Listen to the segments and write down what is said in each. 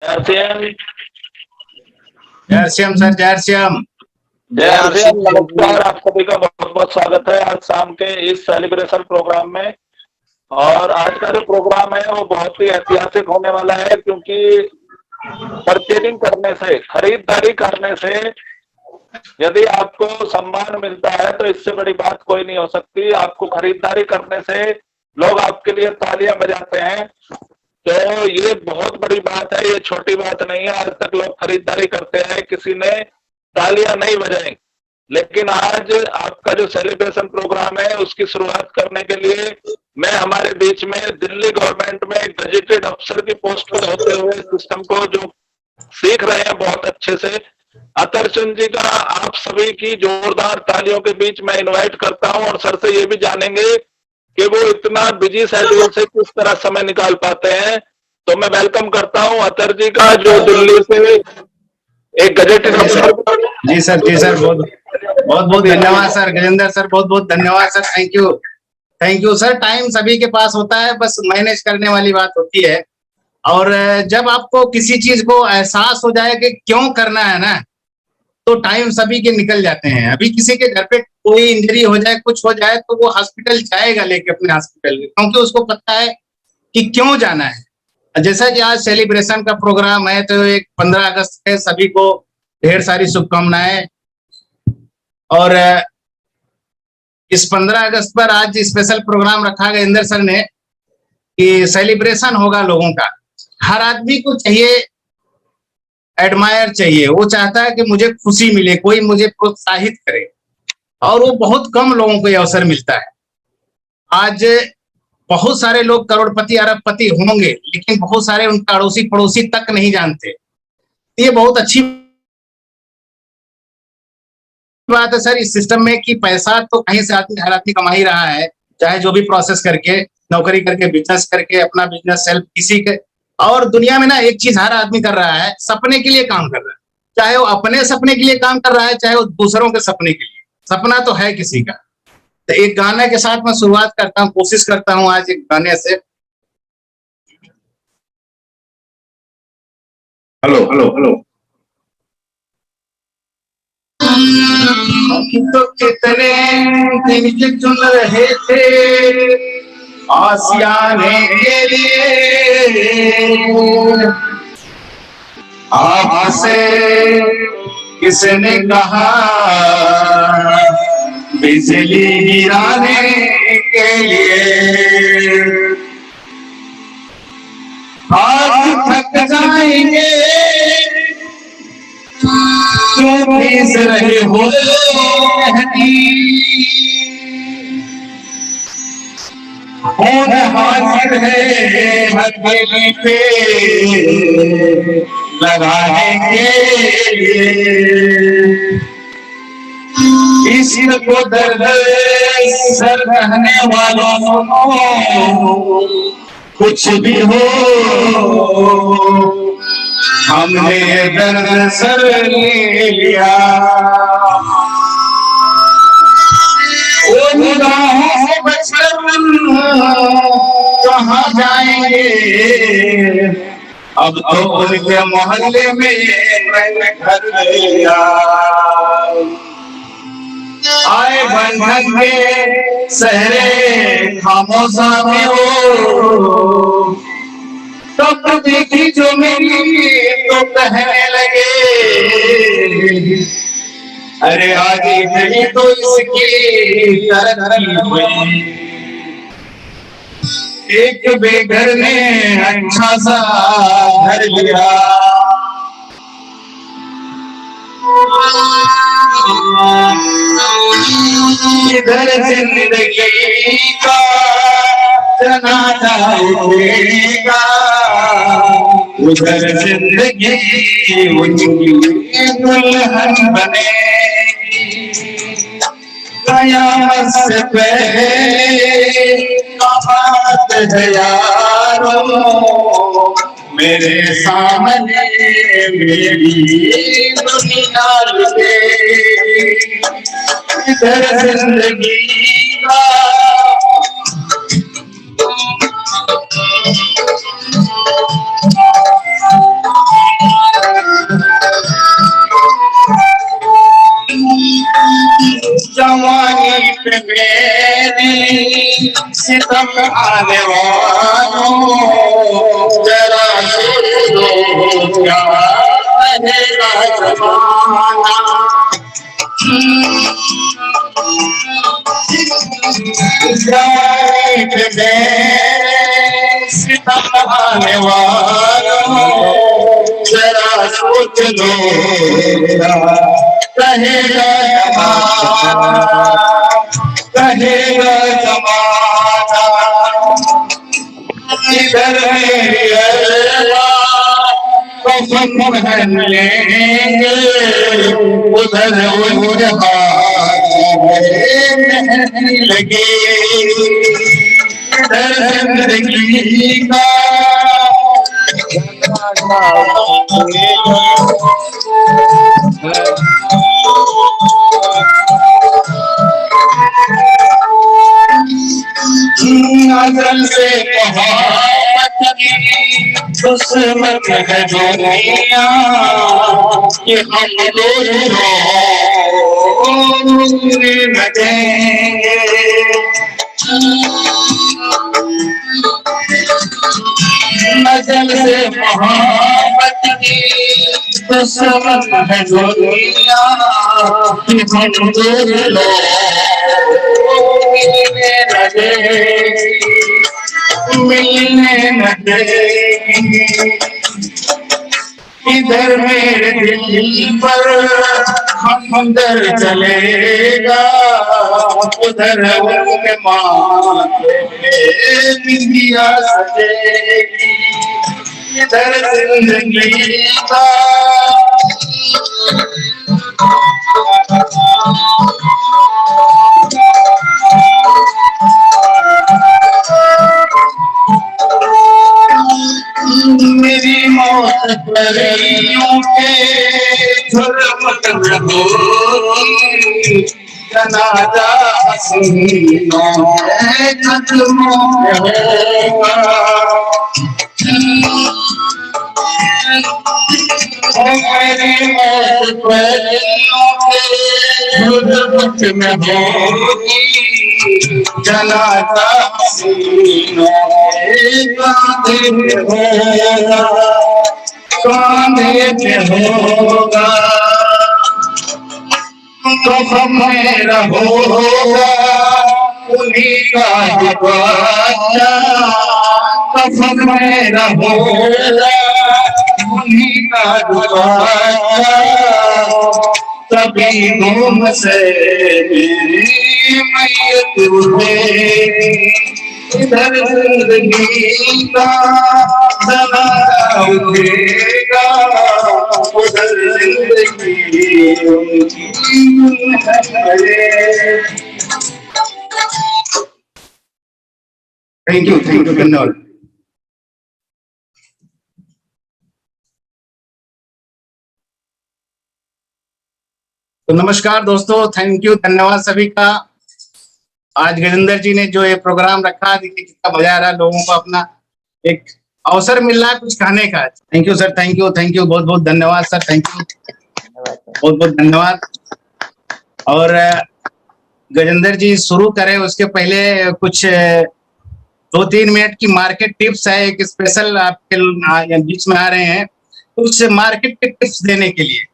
श्याम। जय श्याम सर, जय श्याम। जय श्याम, नमस्कार। आप सभी का बहुत बहुत स्वागत है आज शाम के इस सेलिब्रेशन प्रोग्राम में। और आज का जो प्रोग्राम है वो बहुत ही ऐतिहासिक होने वाला है, क्योंकि परचेजिंग करने से, खरीदारी करने से यदि आपको सम्मान मिलता है तो इससे बड़ी बात कोई नहीं हो सकती। आपको खरीदारी करने से लोग आपके लिए तालियां बजाते हैं, तो ये बहुत बड़ी बात है, ये छोटी बात नहीं है। आज तक लोग खरीदारी करते हैं, किसी ने तालियां नहीं बजाई। लेकिन आज आपका जो सेलिब्रेशन प्रोग्राम है उसकी शुरुआत करने के लिए मैं हमारे बीच में दिल्ली गवर्नमेंट में गजेटेड अफसर की पोस्ट पर होते हुए सिस्टम को जो सीख रहे हैं बहुत अच्छे से, अतर चंद जी का आप सभी की जोरदार तालियों के बीच मैं इनवाइट करता हूं। और सर से ये भी जानेंगे कि वो इतना बिजी शेड्यूल से किस तरह समय निकाल पाते हैं। तो मैं वेलकम करता हूं अतर जी का, जो दिल्ली से एक गजेटेड अफसर। जी सर, जी सर, बहुत बहुत धन्यवाद सर। गजेंद्र सर, बहुत बहुत धन्यवाद sir. Thank you sir. Time सभी के पास होता है, बस मैनेज करने वाली बात होती है। और जब आपको किसी चीज को एहसास हो जाए कि क्यों करना है ना, तो टाइम सभी के निकल जाते हैं। अभी किसी के घर पे कोई इंजरी हो जाए, कुछ हो जाए, तो वो हॉस्पिटल जाएगा लेके अपने हॉस्पिटल में, क्योंकि उसको पता है कि क्यों जाना है। जैसा कि आज सेलिब्रेशन का प्रोग्राम है, तो एक 15 अगस्त है, सभी को ढेर सारी शुभकामनाएं। और इस 15 अगस्त पर आज स्पेशल प्रोग्राम रखा गजेंद्र सर ने कि सेलिब्रेशन होगा लोगों का। हर आदमी को चाहिए, एडमायर चाहिए, वो चाहता है कि मुझे खुशी मिले, कोई मुझे प्रोत्साहित करे, और वो बहुत कम लोगों को ये अवसर मिलता है। आज बहुत सारे लोग करोड़पति अरबपति होंगे, लेकिन बहुत सारे उनका अड़ोसी पड़ोसी तक नहीं जानते। ये बहुत अच्छी बात है सर इस सिस्टम में कि पैसा तो कहीं से हर आदमी कमा ही रहा है, चाहे जो भी प्रोसेस करके, नौकरी करके, बिजनेस करके, अपना बिजनेस सेल्फ किसी के। और दुनिया में ना एक चीज हर आदमी कर रहा है, सपने के लिए काम कर रहा है। चाहे वो अपने सपने के लिए काम कर रहा है, चाहे वो दूसरों के सपने के लिए। सपना तो है किसी का। तो एक गाने के साथ मैं शुरुआत करता हूँ, कोशिश करता हूँ आज एक गाने से। Hello hello hello. तो कितने दिन से चुन रहे थे आसियाने के लिए, आपसे किसने कहा बिजली गिराने के लिए। आज थक जाएंगे तो भीज रहे हो हाजिर है हथेली पे लगाने के लिए। इश्क को दर्द सर रहने वालों को कुछ भी हो, हमने दर्द सर ले लिया। वो निगाहों से बचकर कहाँ जाएंगे, अब तो उनके मोहल्ले में मैंने घर लिया। आए बंधन के सहरे खामोशा में हो, तब देखी जो मिली तो कहने लगे, अरे आज इतनी तो इसकी तरक्की हुई। एक बेघर ने अच्छा सा घर लिया। इधर जिंदगी का जनाजा उठेगा, उधर जिंदगी उनकी दुल्हन बनेगी। कयामत से पहले बात है यारो, मेरे सामने मेरी दुनिया लुटे। इधर जिंदगी का मेरी सितम आने वालों जरा सुनो क्या कहेगा ज़माना। मेरे सितम आने वालों जरा सोच लो कहेगा ज़माना, कहेगा ज़माना। इधर मेरी कफन पहन लेंगे, उधर उनके मेहंदी लगी। इधर जिंदगी का अजल से मोहब्बत की दुश्मन है दुनिया, कि हम रोने लगेंगे। अजल से मोहब्बत की दुश्मन है दुनिया, कि हम रोने लगेंगे, मिलने न देंगे। इधर मेरे दिल पर हमदर्द चलेगा, उधर उनके माथे बिंदिया सजेगी। इधर जिंदगी का मेरी मौत परियों के झुरमुट में होगी, जनाजा हसीनों के कदमों में होगा। मेरी मौत परियों के झुरमुट में होगी, जनाजा हसीनों के कांधे पे होगा, कांधे पे होगा। कफन मेरा होगा उन्हीं का दुपट्टा, कफन मेरा होगा उन्हीं का दुपट्टा। तभी घूम से मेरी मैयत उठेगी, इधर जिंदगी का दबाव उठेगा, उधर जिंदगी उनकी है। थैंक यू धन्यवाद। तो नमस्कार दोस्तों, थैंक यू, धन्यवाद सभी का। आज गजेंद्र जी ने जो ये प्रोग्राम रखा, देखिए कितना मजा आ रहा है, लोगों को अपना एक अवसर मिल रहा है कुछ खाने का। Thank you sir, thank you, बहुत बहुत धन्यवाद सर, थैंक यू, बहुत बहुत धन्यवाद। और गजेंद्र जी शुरू करें उसके पहले कुछ 2-3 मिनट की मार्केट टिप्स है, एक स्पेशल आपके बीच में आ रहे हैं कुछ मार्केट के टिप्स देने के लिए।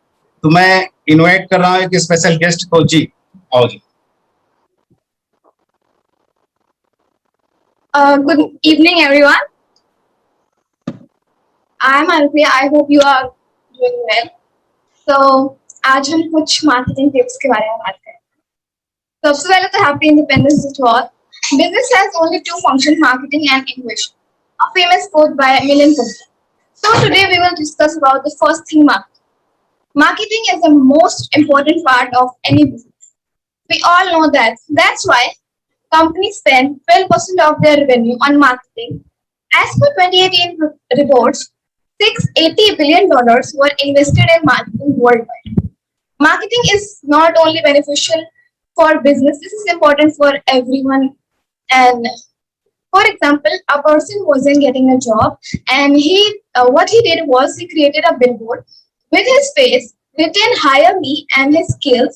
तो मैं इनवाइट कर रहा हूँ एक स्पेशल गेस्ट को। जी आओ जी। Good evening, everyone. I'm Alfia. I hope you are doing well. So, आज हम कुछ मार्केटिंग टिप्स के बारे में बात करेंगे। सबसे पहले तो happy Independence Day to all. Business has only two functions: marketing and innovation. A famous quote by Milind Gupta. So today we will discuss about the first thing, marketing. Marketing is the most important part of any business. We all know that. That's why companies spend 12% of their revenue on marketing. As per 2018 reports, $680 billion were invested in marketing worldwide. Marketing is not only beneficial for business, this is important for everyone. And for example, a person wasn't getting a job, and what he did was he created a billboard with his face written "Hire me" and his skills.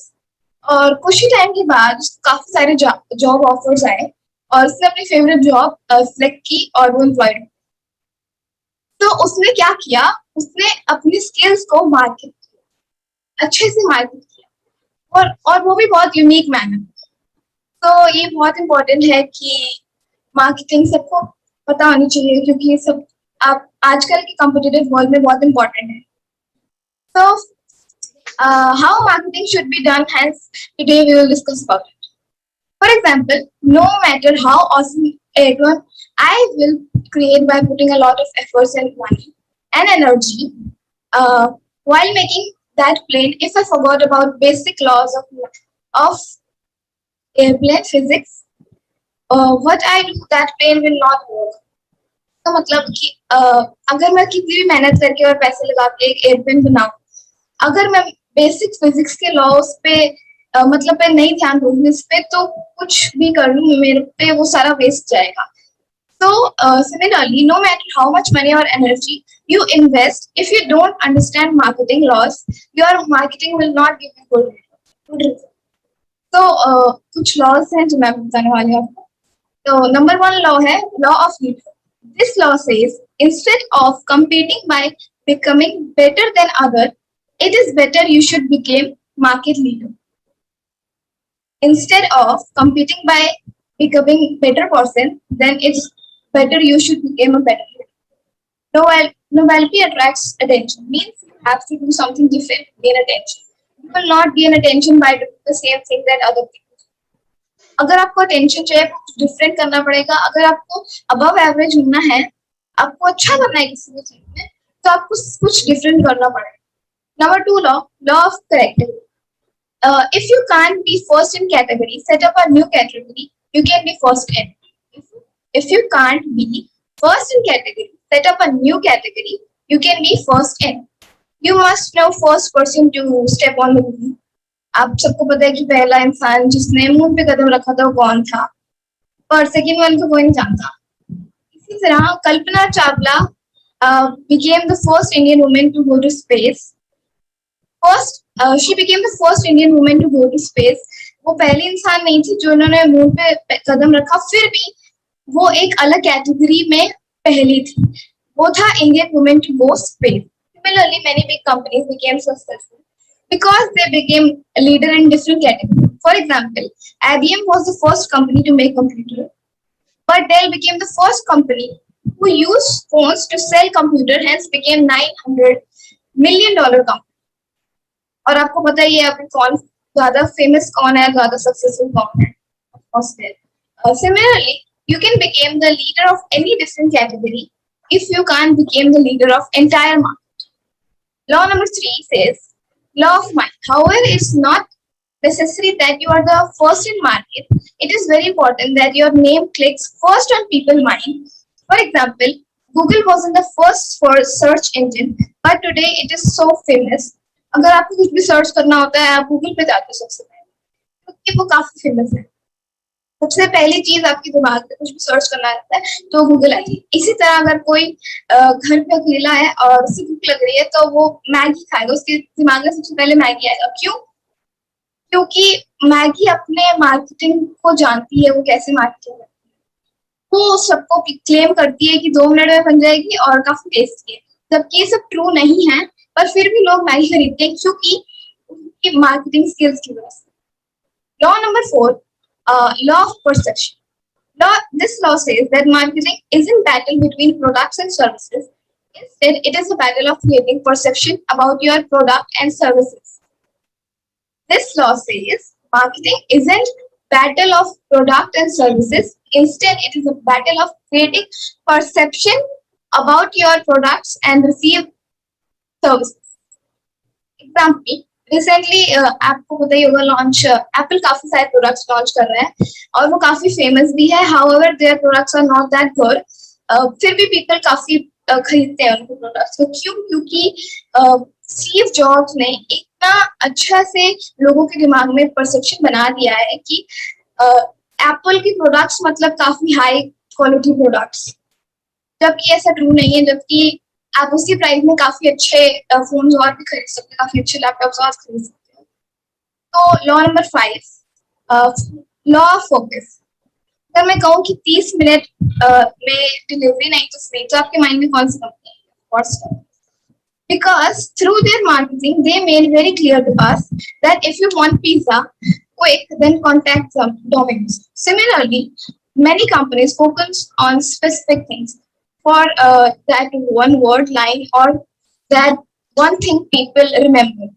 और कुछ ही time के बाद उसको काफी सारे job offers आए और उसने अपनी फेवरेट जॉब सिलेक्ट की और वो एम्प्लॉयड। तो उसने क्या किया, उसने अपनी स्किल्स को मार्केट किया, अच्छे से मार्केट किया और वो भी बहुत यूनिक मैनर। तो ये बहुत इम्पोर्टेंट है कि मार्केटिंग सबको पता होनी चाहिए, क्योंकि ये सब आप आजकल के कॉम्पिटिटिव वर्ल्ड में बहुत इम्पोर्टेंट है। तो how marketing should be done, hence today we will discuss about it. For example, no matter how awesome it was, I will create by putting a lot of efforts and money and energy while making that plane. If I forgot about basic laws of airplane physics, what I do, that plane will not work. तो मतलब कि अगर मैं कितनी भी मेहनत करके और पैसे लगा के एक एयरप्लेन बनाऊं, अगर मैं बेसिक फिजिक्स के लॉस पे मतलब पे नहीं ध्यान दूंगी इस पे, तो कुछ भी कर लूं मेरे पे वो सारा वेस्ट जाएगा। So similarly, no matter how much money or energy you invest, if you don't understand marketing laws, your marketing will not give you good result. तो कुछ लॉज हैं जो मैं बताने वाली हूँ आपको। तो नंबर 1 लॉ है law of leader. This law says instead of competing by becoming better than other, it is better you should become market leader. Instead of competing by becoming better person, then it's better you should become a better leader. Novelty attracts attention, means you have to do something different to gain attention. You will not gain attention by doing the same thing that other people do. अगर आपको attention चाहिए कुछ different करना पड़ेगा। अगर आपको above average होना है, आपको अच्छा करना है किसी भी चीज में, तो आपको कुछ डिफरेंट करना पड़ेगा। नंबर 2 लॉ ऑफ करेक्टिविटी। If you can't be first in category, set up a new category. You can be first in. If you can't be first in category, set up a new category. You can be first in. You must know first person to step on the moon. आप सबको पता है कि पहला इंसान जिसने moon पे कदम रखा था वो कौन था, और सेकंड वन को कोई नहीं जानता। इसी तरह Kalpana Chawla became the first Indian woman to go to space. She became the first Indian woman to go to space. वो पहली इंसान नहीं थी जो उन्होंने मून पे कदम रखा, फिर भी वो एक अलग कैटेगरी में पहली थी। वो था Indian woman to go space. Similarly, many big companies became successful because they became a leader in different categories. For example, IBM was the first company to make computer, but Dell became the first company who used phones to sell computer, hence became $900 million company. और आपको पता ही है अभी कौन ज्यादा famous कौन है, ज्यादा सक्सेसफुल कौन है। Of course, similarly, you can become the leader of any different category if you can't become the leader of entire market. Law number 3 says law of mind. However, it's not necessary that you are the first in market. It is very important that your name clicks first on people's mind. For example, Google wasn't the first search engine, but today it is so famous. अगर आपको कुछ भी search करना होता है, आप Google पे जाते हो सबसे पहले, क्योंकि वो काफी फेमस है। सबसे पहली चीज आपके दिमाग में कुछ भी सर्च करना रहता है तो गूगल आती है। इसी तरह अगर कोई घर पे अकेला है और उसे भूख लग रही है तो वो मैगी खाएगा, उसके दिमाग में सबसे पहले मैगी आएगा। क्यों? क्योंकि मैगी अपने मार्केटिंग को जानती है, वो कैसे मार्केटिंग करती है। वो सबको क्लेम करती है कि 2 मिनट में बन जाएगी और काफी टेस्टी है, जबकि ये सब ट्रू नहीं है, पर फिर भी लोग मैगी खरीदते हैं क्योंकि उनकी मार्केटिंग स्किल्स की वजह से। Law number 4, law of perception. This law says that marketing isn't battle between products and services. Instead, it is a battle of creating perception about your product and services. This law says marketing isn't battle of product and services. Instead, it is a battle of creating perception about your products and received services. Example, recently आपको पता ही होगा launch Apple काफी सारे products launch कर रहे हैं और वो काफी फेमस भी है। However their products are not that good, फिर भी पीपल काफी खरीदते हैं उनके प्रोडक्ट्स को। क्यों? क्योंकि स्टीव जॉब्स ने इतना अच्छा से लोगों के दिमाग में परसेप्शन बना दिया है कि एप्पल की प्रोडक्ट्स मतलब काफी हाई क्वालिटी प्रोडक्ट्स, जबकि ऐसा ट्रू नहीं है। जबकि आप उसी प्राइस में काफी अच्छे फोन और भी खरीद सकते हैं, काफी अच्छे लैपटॉप्स और खरीद सकते हैं। तो law number 5, law of focus. अगर मैं कहूँ कि 30 मिनट में डिलीवरी नहीं तो फ्री, तो आपके माइंड में कौन सी कंपनी है? Because through their marketing, they made very clear to us that if you want pizza quick, then contact Domino's. Similarly, many companies focus on specific things for that one word line or that one thing people remember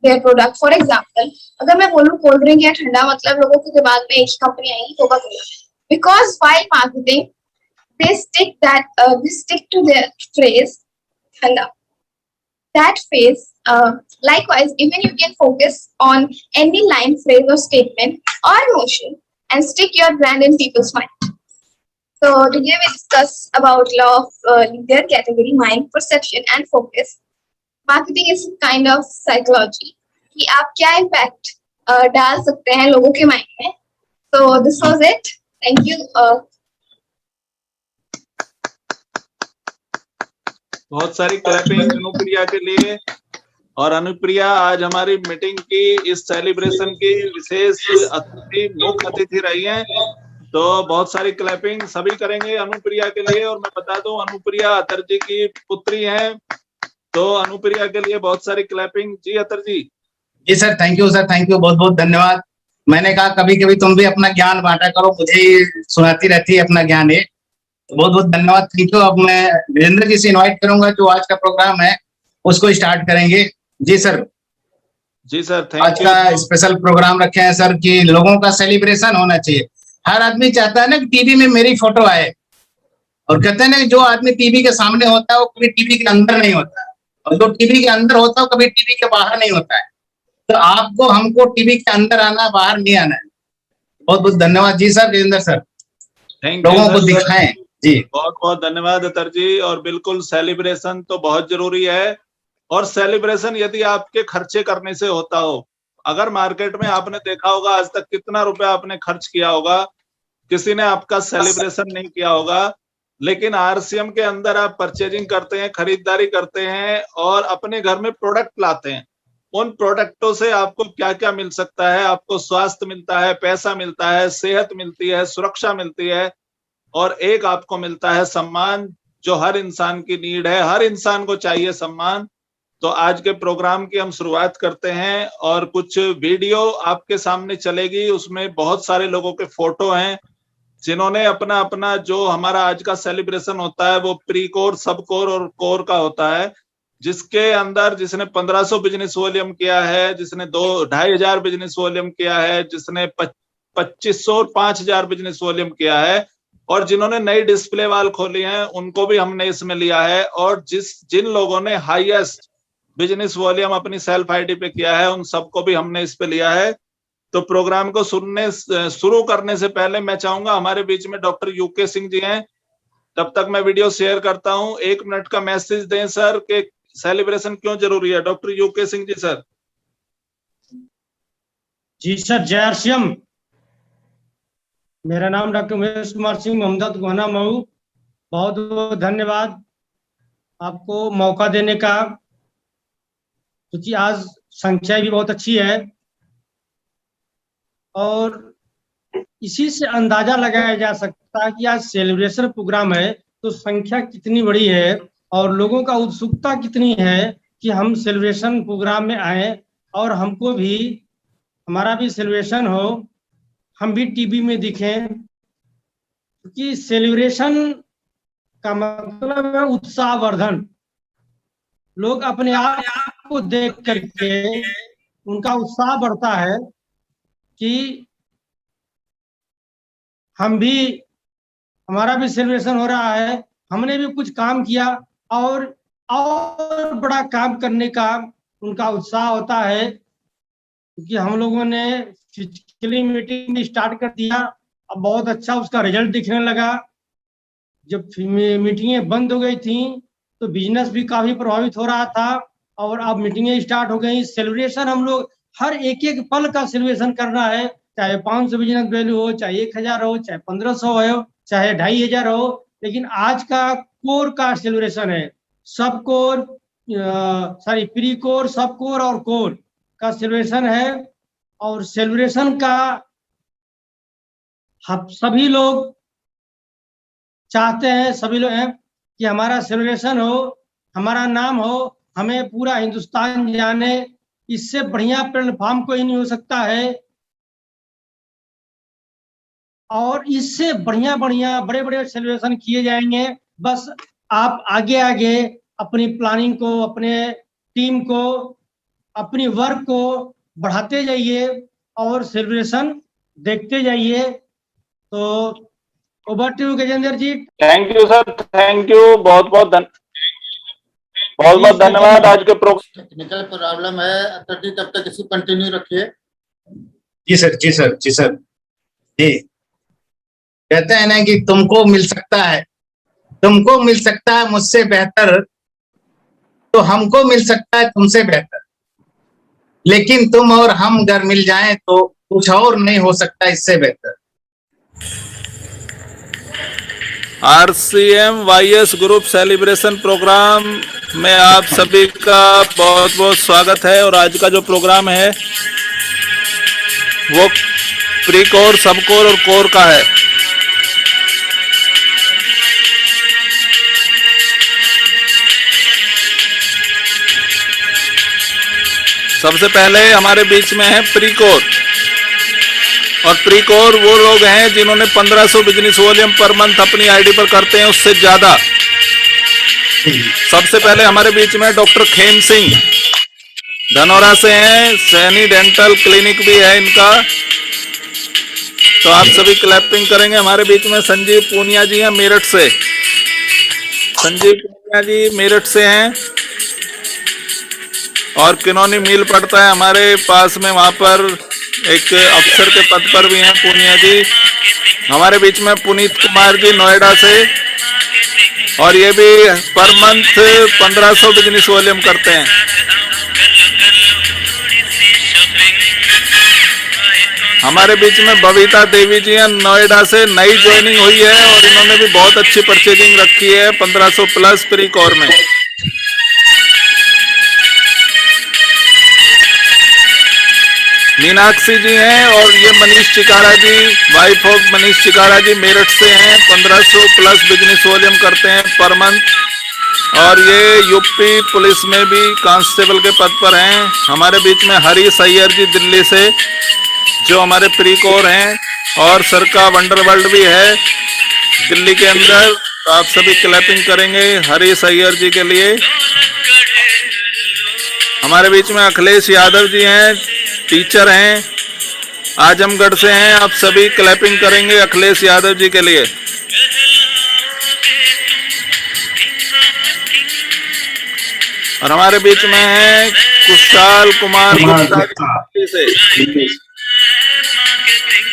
their product. For example, अगर मैं बोलूँ cold drink या ठंडा, मतलब लोगों के दिमाग में एक ही कंपनी आएगी, Coca Cola. Because while marketing, they stick to their phrase ठंडा. That phase, likewise, even you can focus on any line, phrase, or statement or motion and stick your brand in people's mind. So today we discuss about law of their category, mind, perception, and focus. Marketing is a kind of psychology कि आप क्या impact डाल सकते हैं लोगों के mind में. So this was it. Thank you. बहुत सारी क्लैपिंग अनुप्रिया के लिए। और अनुप्रिया आज हमारी मीटिंग की इस सेलिब्रेशन की विशेष अतिथि, मुख्य अतिथि रही हैं, तो बहुत सारी क्लैपिंग सभी करेंगे अनुप्रिया के लिए। और मैं बता दूं अनुप्रिया अतर जी की पुत्री हैं, तो अनुप्रिया के लिए बहुत सारी क्लैपिंग। जी अतर जी। जी sir, thank you sir, thank you, बहुत बहुत धन्यवाद। मैंने कहा कभी कभी तुम भी अपना ज्ञान बांटा करो, मुझे ही सुनाती रहती है अपना ज्ञान। ये बहुत बहुत धन्यवाद, थैंक यू। अब मैं वीरेंद्र जी से इनवाइट करूंगा, जो आज का प्रोग्राम है उसको स्टार्ट करेंगे। जी सर। जी सर, थैंक यू। आज का स्पेशल प्रोग्राम रखे हैं सर कि लोगों का सेलिब्रेशन होना चाहिए। हर आदमी चाहता है ना कि टीवी में मेरी फोटो आए, और कहते हैं ना जो आदमी टीवी के सामने होता है वो कभी टीवी के अंदर नहीं होता है, और जो टीवी के अंदर होता है वो कभी टीवी के बाहर नहीं होता है। तो आपको हमको टीवी के अंदर आना, बाहर नहीं आना है। बहुत बहुत धन्यवाद जी sir, Virendra sir, thank you. लोगों को दिखाएं। जी बहुत बहुत धन्यवाद अतर जी। और बिल्कुल सेलिब्रेशन तो बहुत जरूरी है, और सेलिब्रेशन यदि आपके खर्चे करने से होता हो, अगर मार्केट में आपने देखा होगा आज तक कितना रुपया आपने खर्च किया होगा, किसी ने आपका सेलिब्रेशन नहीं किया होगा। लेकिन आरसीएम के अंदर आप परचेजिंग करते हैं, खरीदारी करते हैं और अपने घर में प्रोडक्ट लाते हैं। उन प्रोडक्टों से आपको क्या क्या मिल सकता है? आपको स्वास्थ्य मिलता है, पैसा मिलता है, सेहत मिलती है, सुरक्षा मिलती है, और एक आपको मिलता है सम्मान, जो हर इंसान की नीड है। हर इंसान को चाहिए सम्मान। तो आज के प्रोग्राम की हम शुरुआत करते हैं, और कुछ वीडियो आपके सामने चलेगी। उसमें बहुत सारे लोगों के फोटो हैं जिन्होंने अपना अपना, जो हमारा आज का सेलिब्रेशन होता है वो प्री कोर, सब कोर और कोर का होता है, जिसके अंदर जिसने 1500 बिजनेस वॉल्यूम किया है, जिसने 2-2500 बिजनेस वॉल्यूम किया है, जिसने 2500 और 5000 बिजनेस वॉल्यूम किया है, और जिन्होंने नई डिस्प्ले वाल खोली हैं उनको भी हमने इसमें लिया है। और जिन लोगों ने हाईएस्ट बिजनेस वॉल्यूम अपनी सेल्फ आईडी पे किया है उन सबको भी हमने इस पे लिया है। तो प्रोग्राम को शुरू करने से पहले मैं चाहूंगा, हमारे बीच में डॉक्टर यूके सिंह जी हैं, तब तक मैं वीडियो शेयर करता हूं। 1 मिनट का मैसेज दें सर कि सेलिब्रेशन क्यों जरूरी है। डॉक्टर यूके सिंह जी सर। जी सर, जय आरसीएम। मेरा नाम डॉक्टर उमेश कुमार सिंह, मोहम्मद गोहना मऊ। बहुत बहुत धन्यवाद आपको मौका देने का, क्योंकि आज संख्या भी बहुत अच्छी है और इसी से अंदाजा लगाया जा सकता है कि आज सेलिब्रेशन प्रोग्राम है तो संख्या कितनी बड़ी है और लोगों का उत्सुकता कितनी है कि हम सेलिब्रेशन प्रोग्राम में आए और हमको भी, हमारा भी सेलिब्रेशन हो, हम भी टीवी में दिखें। क्योंकि सेलिब्रेशन का मतलब है उत्साहवर्धन। लोग अपने आप को देख करके उनका उत्साह बढ़ता है कि हम भी, हमारा भी सेलिब्रेशन हो रहा है, हमने भी कुछ काम किया और बड़ा काम करने का उनका उत्साह होता है। क्योंकि हम लोगों ने फिजिकली मीटिंग भी स्टार्ट कर दिया, अब बहुत अच्छा उसका रिजल्ट दिखने लगा। जब मीटिंगें बंद हो गई थी तो बिजनेस भी काफी प्रभावित हो रहा था, और अब मीटिंगें स्टार्ट हो गई। सेलिब्रेशन हम लोग हर एक एक पल का सेलिब्रेशन करना है, चाहे 500 बिजनेस वैल्यू हो, चाहे 1000 हो, चाहे 1500 हो, चाहे 2500 हो। लेकिन आज का कोर का सेलिब्रेशन है, सब कोर, प्री कोर, सब कोर और कोर का सेलिब्रेशन है। और सेलिब्रेशन का हम सभी लोग चाहते हैं, सभी लोग हैं कि हमारा सेलिब्रेशन हो, हमारा नाम हो, हमें पूरा हिंदुस्तान जाने। इससे बढ़िया प्लेटफॉर्म कोई नहीं हो सकता है और इससे बढ़िया बढ़िया बड़े बड़े सेलिब्रेशन किए जाएंगे। बस आप आगे आगे अपनी प्लानिंग को, अपने टीम को, अपनी वर्क को बढ़ाते जाइए और सेलिब्रेशन देखते जाइए। तो over to Gajendra ji. Thank you sir, thank you, बहुत बहुत धन्यवाद। आज के प्रोग्राम टेक्निकल प्रॉब्लम है, अतर जी तब तक इसी कंटिन्यू रखिए। जी सर, जी सर, जी सर, जी। कहते हैं ना कि तुमको मिल सकता है मुझसे बेहतर, तो हमको मिल सकता है तुमसे बेहतर, लेकिन तुम और हम अगर मिल जाएं तो कुछ और नहीं हो सकता इससे बेहतर। RCMYS ग्रुप सेलिब्रेशन प्रोग्राम में आप सभी का बहुत बहुत स्वागत है। और आज का जो प्रोग्राम है वो प्री कोर, सब कोर और कोर का है। सबसे पहले हमारे बीच में है प्री कोर, और प्री कोर वो लोग हैं जिन्होंने 1500 बिजनेस वॉल्यूम पर मंथ अपनी आईडी पर करते हैं, उससे ज्यादा। सबसे पहले हमारे बीच में डॉक्टर खेम सिंह धनौरा से हैं, सैनी डेंटल क्लिनिक भी है इनका, तो आप सभी क्लैपिंग करेंगे। हमारे बीच में संजीव पूनिया जी हैं मेरठ से, संजीव पूनिया जी मेरठ से हैं, और किनौनी मील पड़ता है हमारे पास में, वहां पर एक अफसर के पद पर भी हैं पूनिया जी। हमारे बीच में पुनीत कुमार जी नोएडा से, और ये भी पर मंथ 1500 बिजनेस वॉल्यूम करते हैं। हमारे बीच में बबीता देवी जी हैं नोएडा से, नई ज्वाइनिंग हुई है और इन्होंने भी बहुत अच्छी परचेजिंग रखी है 1500 प्लस प्री कोर में। मीनाक्षी जी हैं, और ये मनीष चिकारा जी, वाइफ ऑफ मनीष चिकारा जी मेरठ से हैं, 1500 प्लस बिजनेस वॉल्यूम करते हैं पर मंथ, और ये यूपी पुलिस में भी कांस्टेबल के पद पर हैं। हमारे बीच में हरी सैयर जी दिल्ली से, जो हमारे प्री कोर हैं, और सर का वंडर वर्ल्ड भी है दिल्ली के अंदर। तो आप सभी क्लैपिंग करेंगे हरी सैयर जी के लिए। हमारे बीच में अखिलेश यादव जी हैं, टीचर हैं, आजमगढ़ से हैं, आप सभी क्लैपिंग करेंगे अखिलेश यादव जी के लिए। और हमारे बीच में है कुशाल कुमार गुप्ता से,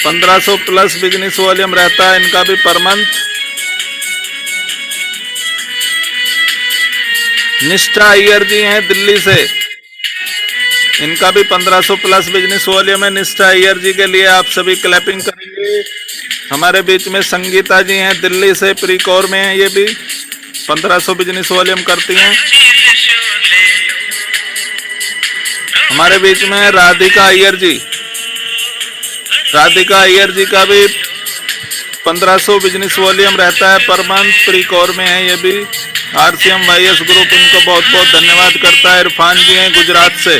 1500 प्लस बिजनेस वॉल्यूम रहता है इनका भी पर मंथ। निष्ठा अय्यर जी हैं दिल्ली से, इनका भी 1500 प्लस बिजनेस वॉल्यूम है। निष्ठा अय्यर जी के लिए आप सभी क्लैपिंग करेंगे। हमारे बीच में संगीता जी हैं दिल्ली से, प्री कोर में हैं, ये भी 1500 बिजनेस वॉल्यूम करती हैं। हमारे बीच में राधिका अय्यर जी, राधिका अय्यर जी का भी 1500 बिजनेस वॉल्यूम रहता है पर मंथ, प्री कोर में है ये भी। RCMYS ग्रुप इनको बहुत बहुत धन्यवाद करता है। इरफान जी हैं गुजरात से,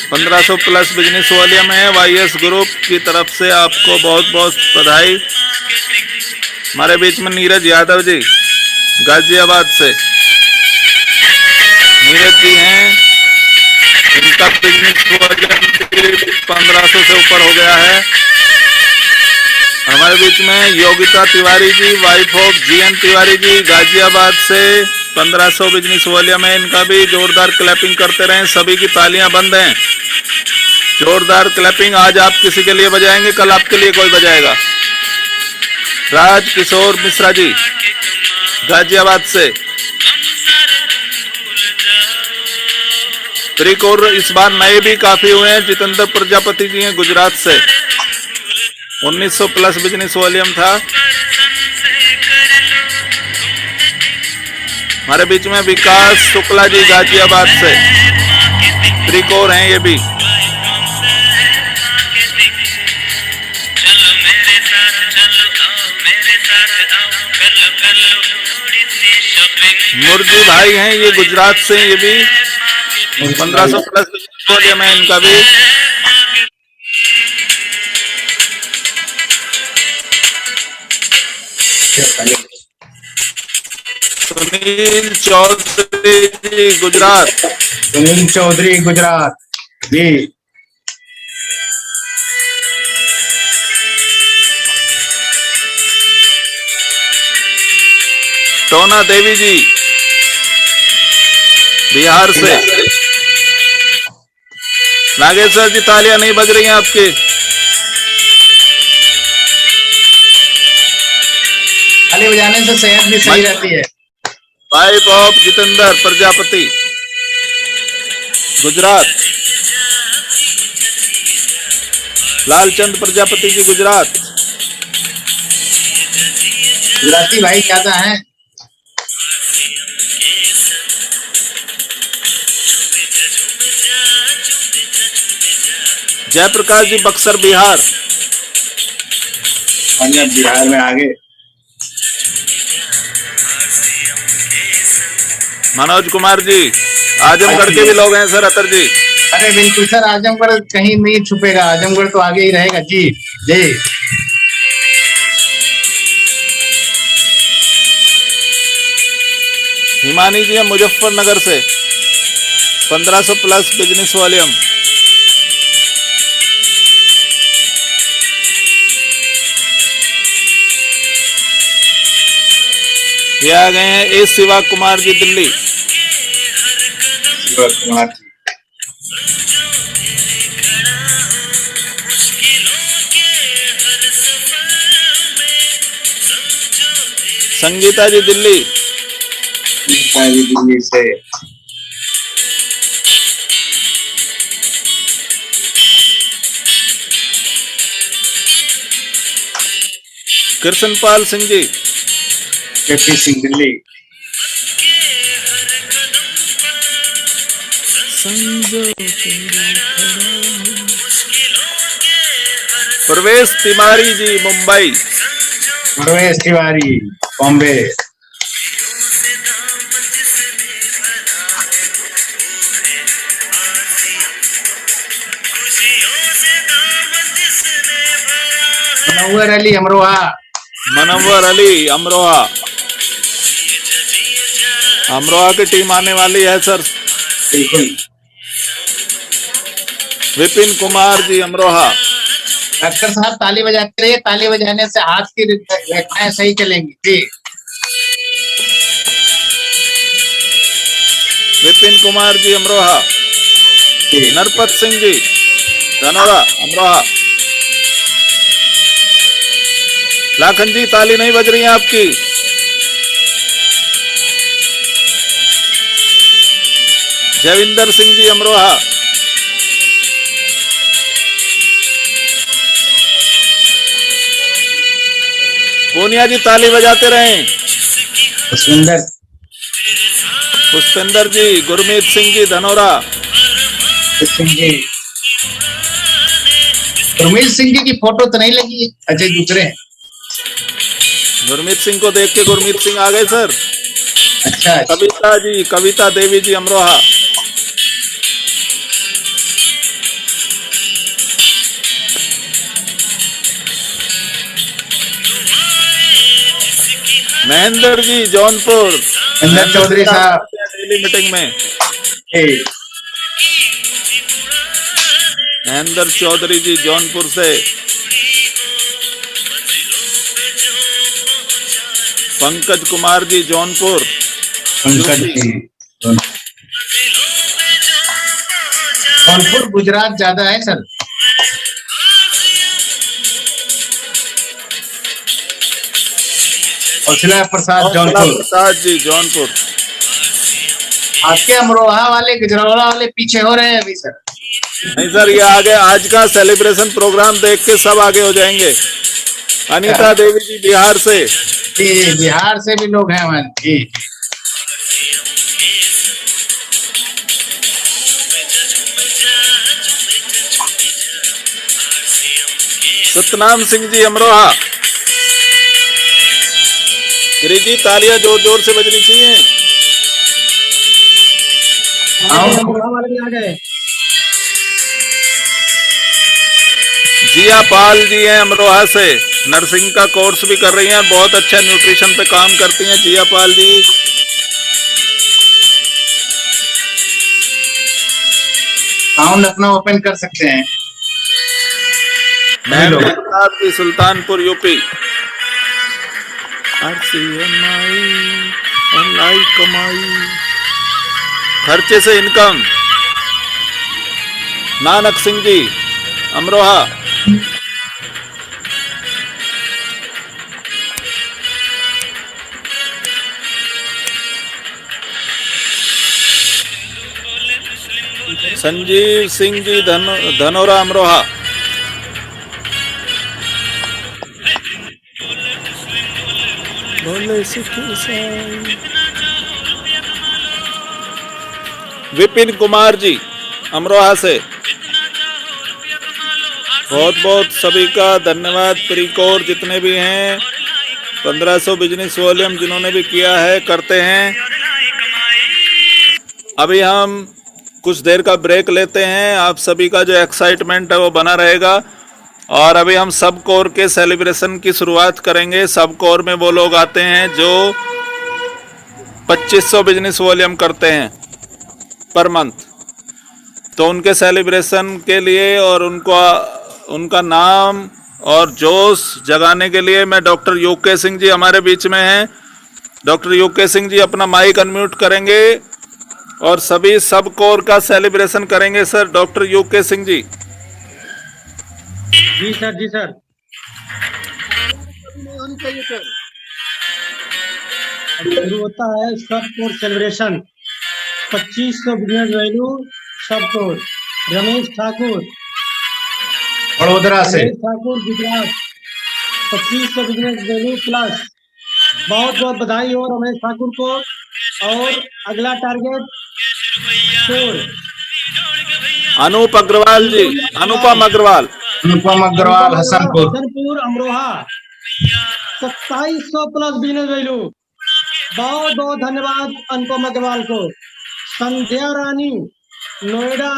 1500 प्लस बिजनेस वॉल्यूम है। YS ग्रुप की तरफ से आपको बहुत बहुत बधाई। हमारे बीच में नीरज यादव जी गाजियाबाद से, नीरज जी हैं, इनका बिजनेस वॉल्यूम 1500 से ऊपर हो गया है। हमारे बीच में Yogita Tiwari ji, wife of GN Tiwari ji, Ghaziabad से, 1500 बिजनेस वॉल्यूम है इनका भी। जोरदार क्लैपिंग करते रहें, सभी की तालियां बंद हैं। जोरदार क्लैपिंग। आज आप किसी के लिए बजाएंगे, कल आपके लिए कोई बजाएगा। राज किशोर मिश्रा जी गाजियाबाद से, प्री कोर इस बार नए भी काफी हुए हैं। जितेंद्र प्रजापति जी हैं गुजरात से, 1900 प्लस बिजनेस वॉल्यूम था। हमारे बीच में विकास शुक्ला जी गाजियाबाद से, प्री कोर हैं ये भी। मुर्जी भाई हैं, ये गुजरात से, ये भी 1500 प्लस वॉल्यूम है इनका भी। सुनील चौधरी जी गुजरात। सुनील चौधरी गुजरात जी। टोना देवी जी बिहार से। नागेश्वर जी तालियां नहीं बज रही हैं आपकी। ताली बजाने से सेहत भी सही रहती है। Wife of Jitendra Prajapati Gujarat. लालचंद प्रजापति जी गुजरात। गुजराती भाई ज्यादा हैं। जयप्रकाश जी बक्सर बिहार। बिहार में आगे। मनोज कुमार जी आजमगढ़ के भी लोग हैं सर। अतर जी अरे बिल्कुल सर, आजमगढ़ कहीं नहीं छुपेगा, आजमगढ़ तो आगे ही रहेगा जी। जी हिमानी जी है मुजफ्फरनगर से, 1500 प्लस बिजनेस वॉल्यूम। ये आ गए हैं ए शिवा कुमार जी दिल्ली। शिवा कुमार जी। संगीता जी दिल्ली। दिल्ली से। कृष्णपाल सिंह जी केपी सिंह दिल्ली। प्रवेश तिवारी जी मुंबई। प्रवेश तिवारी बॉम्बे। मनव्वर अली अमरोहा। मनव्वर अली अमरोहा। अमरोहा की टीम आने वाली है सर। बिल्कुल। विपिन कुमार जी अमरोहा। डॉक्टर साहब ताली बजाते रहिए, ताली बजाने से हाथ की रेखाएं सही चलेंगी जी। विपिन कुमार जी अमरोहा। नरपत सिंह जी धनौरा अमरोहा। लाखन जी ताली नहीं बज रही है आपकी। जयविंदर सिंह जी अमरोहा। पूनिया जी ताली बजाते रहें। पुष्पेंद्र जी गुरमीत सिंह जी धनौरा। गुरमीत सिंह जी की फोटो तो नहीं लगी, अजय दूसरे हैं। गुरमीत सिंह को देख के गुरमीत सिंह आ गए सर। अच्छा। कविता जी, कविता देवी जी अमरोहा। महेंद्र जी जौनपुर। महेंद्र चौधरी साहब डेली मीटिंग में। महेंद्र चौधरी जी जौनपुर से। पंकज कुमार जी जौनपुर। पंकज जी जौनपुर गुजरात ज्यादा है सर। हौसला प्रसाद जौनपुर। प्रसाद जी जौनपुर। आपके अमरोहा वाले गुजरावाला वाले पीछे हो रहे हैं अभी सर। नहीं सर, ये आगे आज का सेलिब्रेशन प्रोग्राम देख के सब आगे हो जाएंगे। अनीता देवी जी बिहार से। जी बिहार से भी लोग हैं वहाँ जी। सतनाम सिंह जी अमरोहा। गिरी जी तालियां जोर जोर से बजनी चाहिए। अमरोहा वाले भी आ गए। जिया पाल जी हैं अमरोहा से, नर्सिंग का कोर्स भी कर रही हैं, बहुत अच्छा न्यूट्रिशन पे काम करती हैं जिया पाल जी। साउंड अपना ओपन कर सकते हैं। महमूद जी सुल्तानपुर यूपी। कमाई खर्चे से इनकम। नानक सिंह जी अमरोहा। संजीव सिंह जी धनोरा अमरोहा। विपिन कुमार जी अमरोहा से, बहुत बहुत सभी का धन्यवाद। प्रीकोर जितने भी हैं, 1500 बिजनेस वॉल्यूम जिन्होंने भी किया है, करते हैं। अभी हम कुछ देर का ब्रेक लेते हैं, आप सभी का जो एक्साइटमेंट है वो बना रहेगा। और अभी हम सब कोर के सेलिब्रेशन की शुरुआत करेंगे। सब कोर में वो लोग आते हैं जो 2500 बिजनेस वॉल्यूम करते हैं पर मंथ, तो उनके सेलिब्रेशन के लिए और उनका नाम और जोश जगाने के लिए मैं डॉक्टर यूके सिंह जी हमारे बीच में हैं। डॉक्टर यूके सिंह जी अपना माइक अनम्यूट करेंगे और सभी सब कोर का सेलिब्रेशन करेंगे। Sir doctor UK Singh ji. जी सर, जी सर। शुरू होता है सब कोर सेलिब्रेशन। 2500 बिजनेस वैल्यू सब कोर। रमेश ठाकुर वडोदरा से। Ramesh Thakur Gujarat 2500 business value plus. बहुत बहुत बधाई हो रमेश ठाकुर को। और अगला target 4 Anoop Agarwal ji, Anupam Agarwal Hasanpur Amroha 2700 plus business value. बहुत बहुत धन्यवाद अनुपम अग्रवाल को। संध्या रानी नोएडा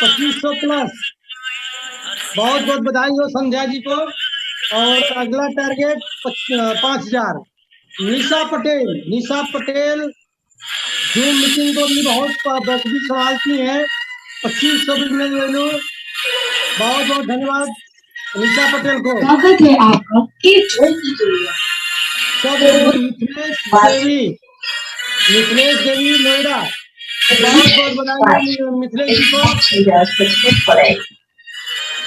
2500 प्लस। बहुत बहुत बधाई हो संध्या जी को। और अगला target 5000। Nisha Patel zoom meeting को भी बहुत बखूबी संभालती हैं। 2500 बिजनेस वैल्यू। बहुत बहुत धन्यवाद निशा पटेल को। स्वागत है आपका सब मिथिलेश देवी नोएडा, बहुत बहुत बधाई मिथिलेश जी को।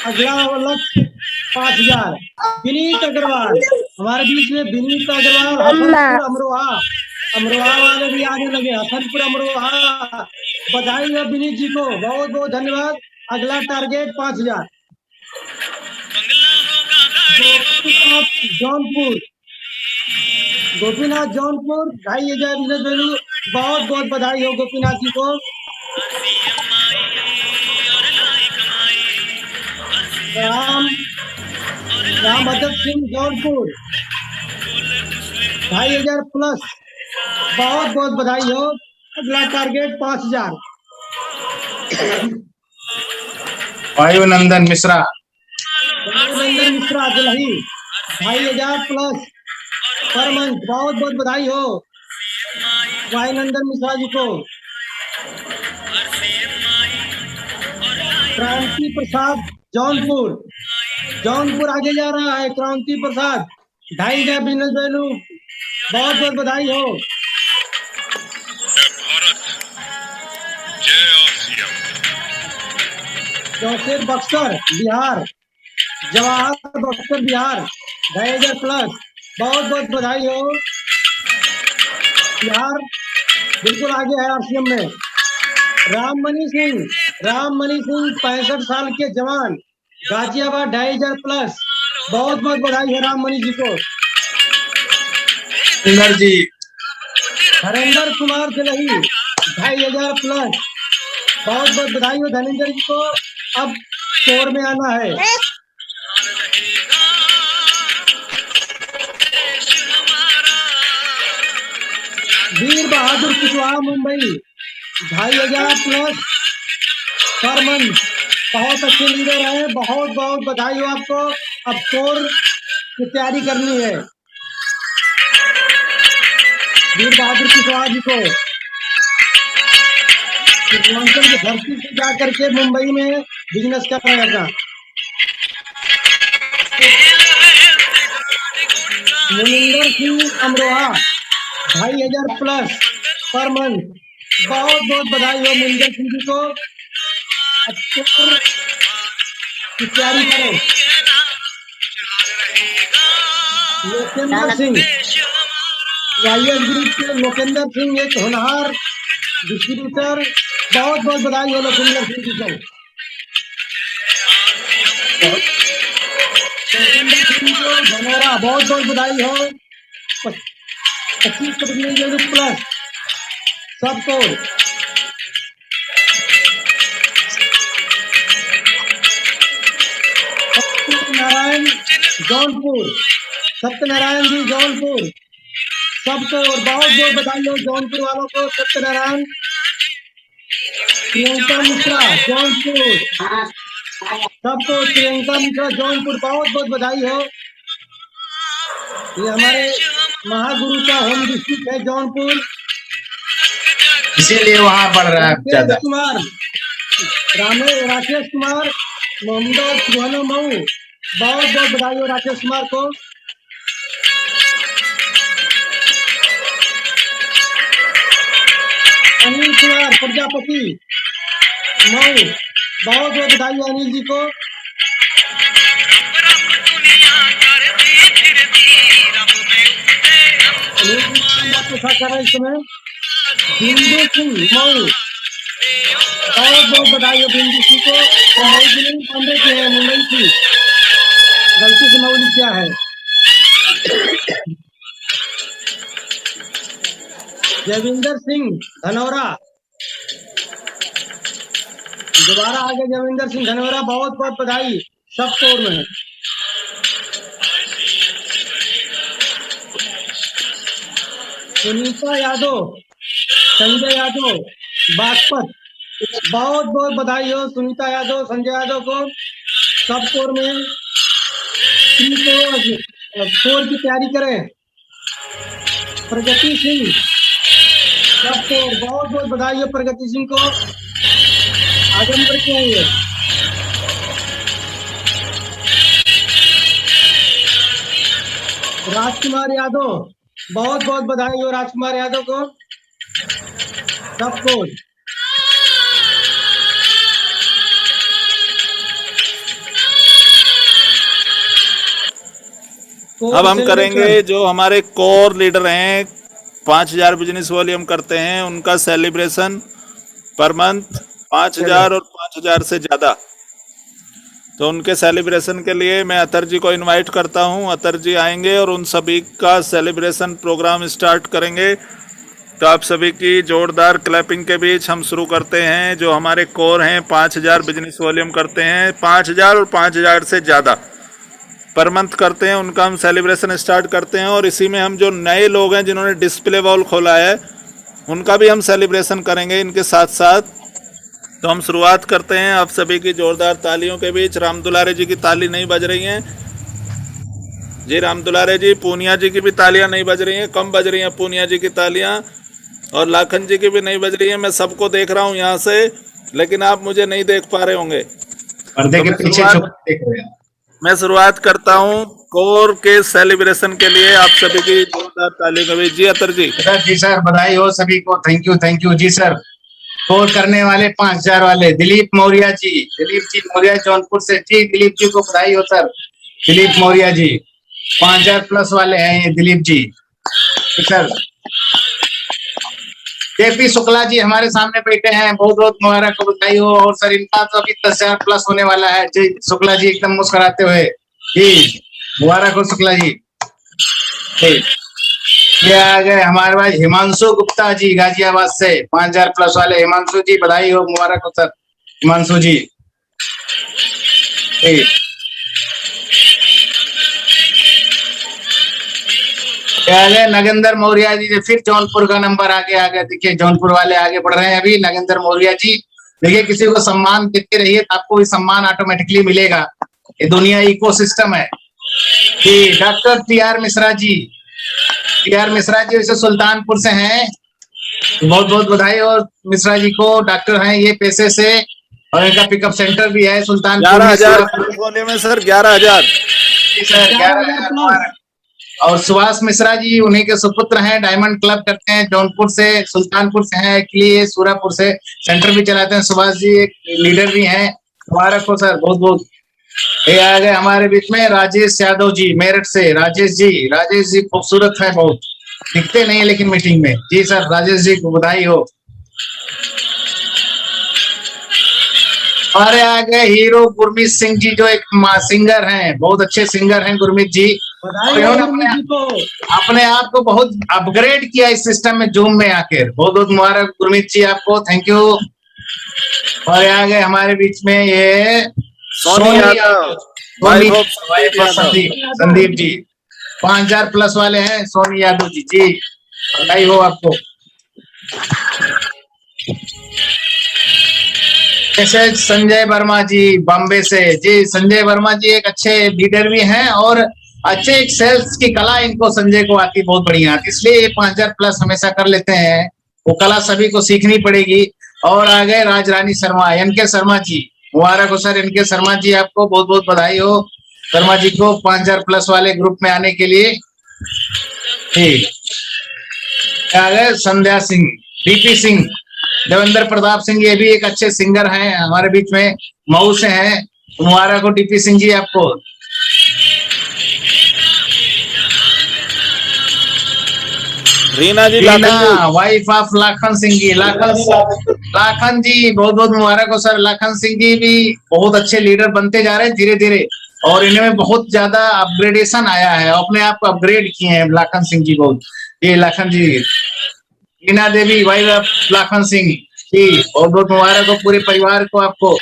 अगला लक्ष्य 5000। विनीत अग्रवाल हमारे बीच में, विनीत अग्रवाल हसनपुर अमरोहा वाले भी आने लगे। हसनपुर अमरोहा, बधाई है विनीत जी को, बहुत बहुत धन्यवाद। अगला target 5000। Gopinath Jaunpur 2500 business value. बहुत बहुत बधाई हो गोपीनाथ जी को। रामभद्र सिंह जौनपुर 2500 प्लस। बहुत बहुत बधाई हो। अगला target 5000। Vayunandan Mishra Delhi 2500 plus per month. बहुत बहुत बधाई हो वायुनंदन मिश्रा जी को। क्रांति प्रसाद जौनपुर आगे जा रहा है। क्रांति प्रसाद 2500 बिजनेस वैल्यू। बहुत बहुत बधाई हो। Joseph Buxar Bihar, Jawahar Buxar Bihar 2500 plus. बहुत बहुत बधाई हो। बिहार बिल्कुल आगे है आरसीएम में। राममणि सिंह 65 साल के जवान, गाजियाबाद 2500 प्लस। बहुत बहुत बधाई है राममणि जी को। धनेंद्र कुमार दिल्ली 2500 प्लस। बहुत बहुत बधाई हो धनेंद्र जी को। अब स्कोर में आना है। Veer Bahadur Kushwaha Mumbai 2,500 plus per month. बहुत अच्छे लीडर है, बहुत बहुत बधाई हो आपको। अब कोर की तैयारी करनी है वीर बहादुर कुशवाहा जी को। पूर्वांचल की धरती से जा करके मुंबई में बिजनेस कर रहे हैं अपना। Munindar Singh Amroha 2,500 plus per month. बहुत बहुत बधाई हो मुनिंदर सिंह जी को। अब कोर की तैयारी करें। लोकेंद्र सिंह YS ग्रुप के लोकेंद्र सिंह एक होनहार डिस्ट्रीब्यूटर। बहुत बहुत बधाई हो लोकेंद्र सिंह जी को। लोकेंद्र सिंह को धनौरा बहुत बहुत बधाई हो। 25 प्लस सबको। सत्यनारायण जौनपुर, सत्यनारायण जी जौनपुर सबको और बहुत बहुत बधाई हो जौनपुर वालों को। सत्यनारायण, प्रियंका मिश्रा जौनपुर सबको। प्रियंका मिश्रा जौनपुर बहुत बहुत बधाई हो। ये हमारे महागुरु का होम डिस्ट्रिक्ट है जौनपुर, इसीलिए वहाँ बढ़ रहा है ज्यादा। राकेश कुमार, राकेश कुमार मोहम्मद सुहाना मऊ, बहुत बहुत बधाई हो राकेश कुमार को। अनिल कुमार प्रजापति मऊ, बहुत बहुत बधाई हो अनिल जी को। इस समय बिंदु सिंह मऊ, बहुत बहुत बधाई हो बिंदु सिंह को। मऊ जिले में बॉम्बे के हैं, मुंबई की गलती से मऊ क्या है। जयविंदर सिंह धनौरा, दोबारा आगे जयविंदर सिंह धनौरा, बहुत बहुत बधाई सब कोर में। सुनीता यादव, संजय यादव बागपत, बहुत बहुत बधाई हो सुनीता यादव, संजय यादव को। सब कोर में कोर की तैयारी करें। प्रगति सिंह सब कोर, बहुत बहुत बधाई हो प्रगति सिंह को। आजमगढ़ के हैं ये। राजकुमार यादव, बहुत बहुत बधाई हो राजकुमार यादव को। सबको अब हम करेंगे जो हमारे कोर लीडर हैं 5,000 बिजनेस वॉल्यूम करते हैं, उनका सेलिब्रेशन पर मंथ 5,000 और 5,000 से ज़्यादा। तो उनके सेलिब्रेशन के लिए मैं अतर जी को इनवाइट करता हूं। अतर जी आएंगे और उन सभी का सेलिब्रेशन प्रोग्राम स्टार्ट करेंगे। तो आप सभी की जोरदार क्लैपिंग के बीच हम शुरू करते हैं। जो हमारे कोर हैं 5,000 बिजनेस वॉल्यूम करते हैं, 5,000 और 5,000 से ज़्यादा पर मंथ करते हैं, उनका हम सेलिब्रेशन स्टार्ट करते हैं। और इसी में हम जो नए लोग हैं जिन्होंने डिस्प्ले वॉल खोला है, उनका भी हम सेलिब्रेशन करेंगे इनके साथ साथ। तो हम शुरुआत करते हैं आप सभी की जोरदार तालियों के बीच। राम दुलारे जी की ताली नहीं बज रही हैं जी, राम दुलारे जी। पूनिया जी की भी तालियां नहीं बज रही हैं, कम बज रही हैं पूनिया जी की तालियां। और लाखन जी की भी नहीं बज रही हैं। मैं सबको देख रहा हूं यहाँ से, लेकिन आप मुझे नहीं देख पा रहे होंगे। पर्दे के पीछे छुप देख रहे हैं। मैं शुरुआत करता हूं कोर के सेलिब्रेशन के लिए आप सभी की जोरदार तालियों के बीच। जी अतर जी। जी सर, बधाई हो सभी को। थैंक यू जी सर। कोर करने वाले 5,000 वाले दिलीप मौर्य जी, दिलीप जी मौर्य जौनपुर से। जी दिलीप जी को बधाई हो सर। दिलीप मौर्य जी 5,000 प्लस वाले हैं ये दिलीप जी सर। केपी शुक्ला जी हमारे सामने बैठे हैं, बहुत बहुत मुबारक को बधाई हो। और सर इनका तो अभी 10,000 प्लस होने वाला है। जी शुक्ला जी एकदम मुस्कुराते हुए, जी मुबारक हो शुक्ला जी। ये आ गए हमारे पास हिमांशु गुप्ता जी गाजियाबाद से, 5,000 प्लस वाले। हिमांशु जी बधाई हो, मुबारक हो सर हिमांशु जी। आगे नगेंद्र मौर्य जी, फिर जौनपुर का नंबर आगे देखिए, जौनपुर वाले आगे बढ़ रहे हैं अभी। नगेंद्र मौर्य जी, देखिए किसी को सम्मान देते रहिए तो आपको भी सम्मान ऑटोमेटिकली मिलेगा। ये दुनिया इकोसिस्टम है जी। Doctor T R. Mishra ji, T R. Mishra ji वैसे सुल्तानपुर से हैं, बहुत बहुत बधाई। और मिश्रा जी को डॉक्टर हैं ये पेशे से, और इनका पिकअप सेंटर भी है सुल्तानपुर में। 11,000 में सर, 11,000 सर 11,000। और सुभाष मिश्रा जी उन्हीं के सुपुत्र हैं, डायमंड क्लब करते हैं, जौनपुर से, सुल्तानपुर से हैं, एक्चुअली सूरापुर से सेंटर भी चलाते हैं। सुभाष जी एक लीडर भी हैं, मुबारक हो सर, बहुत बहुत। ये आ गए हमारे बीच में राजेश यादव जी, मेरठ से। राजेश जी खूबसूरत है बहुत, दिखते नहीं है लेकिन मीटिंग में। जी सर, राजेश जी को बधाई हो। हमारे आ गए हीरो गुरमीत सिंह जी, जो एक सिंगर हैं, बहुत अच्छे सिंगर हैं गुरमीत जी। अपने आप को बहुत अपग्रेड किया इस सिस्टम में, जूम में आकर। बहुत बहुत मुबारक गुरमीत जी आपको, थैंक यू। और आ गए हमारे बीच में ये सोनी यादव, संदीप जी, 5,000 प्लस वाले हैं सोनी यादव जी। जी बधाई हो आपको। संजय वर्मा जी बॉम्बे से। जी संजय वर्मा जी एक अच्छे लीडर भी हैं, और अच्छे एक सेल्स की कला इनको, संजय को आती बहुत बढ़िया, इसलिए ये 5,000 प्लस हमेशा कर लेते हैं। वो कला सभी को सीखनी पड़ेगी। और आ गए राजरानी शर्मा, एनके शर्मा जी, मुबारक हो सर एनके शर्मा जी, आपको बहुत बहुत बधाई हो शर्मा जी को 5,000 प्लस वाले ग्रुप में आने के लिए। ठीक, आ गए संध्या सिंह, डीपी सिंह, देवेंद्र प्रताप सिंह, ये भी एक अच्छे सिंगर हैं हमारे बीच में, मऊ से हैं, मुबारक हो डीपी सिंह जी आपको। रीना जी, वाइफ ऑफ लाखन सिंह जी, लाखन जी बहुत बहुत मुबारक हो सर। लाखन सिंह जी भी बहुत अच्छे लीडर बनते जा रहे हैं धीरे धीरे, और इनमें बहुत ज्यादा अपग्रेडेशन आया है, अपने आप को अपग्रेड किए हैं लाखन सिंह जी बहुत। ये लाखन जी, रीना देवी वाइफ ऑफ लाखन सिंह जी, बहुत बहुत मुबारक हो पूरे परिवार को आपको।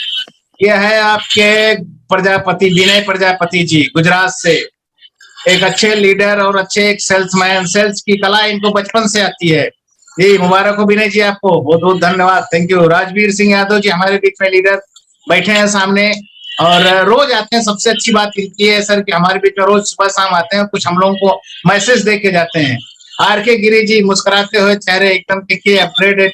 यह है आपके प्रजापति, विनय प्रजापति जी, गुजरात से, एक अच्छे लीडर और अच्छे एक सेल्समैन, सेल्स की कला इनको बचपन से आती है। जी मुबारक हो विनय जी आपको, बहुत बहुत धन्यवाद, थैंक यू। राजवीर सिंह यादव जी हमारे बीच में लीडर बैठे हैं सामने, और रोज आते हैं। सबसे अच्छी बात ये है सर कि हमारे बीच में रोज सुबह शाम आते हैं, कुछ हम लोगों को मैसेज दे के जाते हैं। आर के गिरी जी मुस्कुराते हुए चेहरे, एकदम देखिए अपग्रेडेड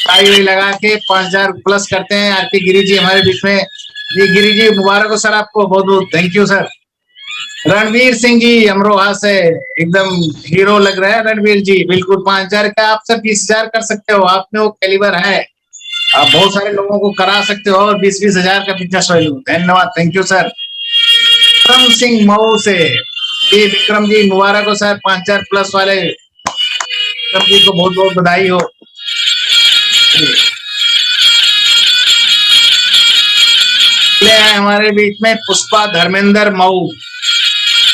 टाई लगा के 5,000 प्लस करते हैं। आर के गिरी जी हमारे बीच में। जी गिरी जी मुबारक हो सर आपको, बहुत बहुत thank you sir. Ranveer Singh ji Amroha से, एकदम हीरो लग रहा है रणवीर जी, बिल्कुल। 5,000 का आप सर 20,000 कर सकते हो, आप में वो कैलिबर है, आप बहुत सारे लोगों को करा सकते हो, और 20-20 हजार का बिजनेस वैल्यू। धन्यवाद, thank you sir. Vikram Singh Mau से, जी विक्रम जी मुबारक हो सर 5,000 प्लस वाले, विक्रम जी को बहुत बहुत बधाई हो। हमारे बीच में पुष्पा धर्मेंद्र मऊ,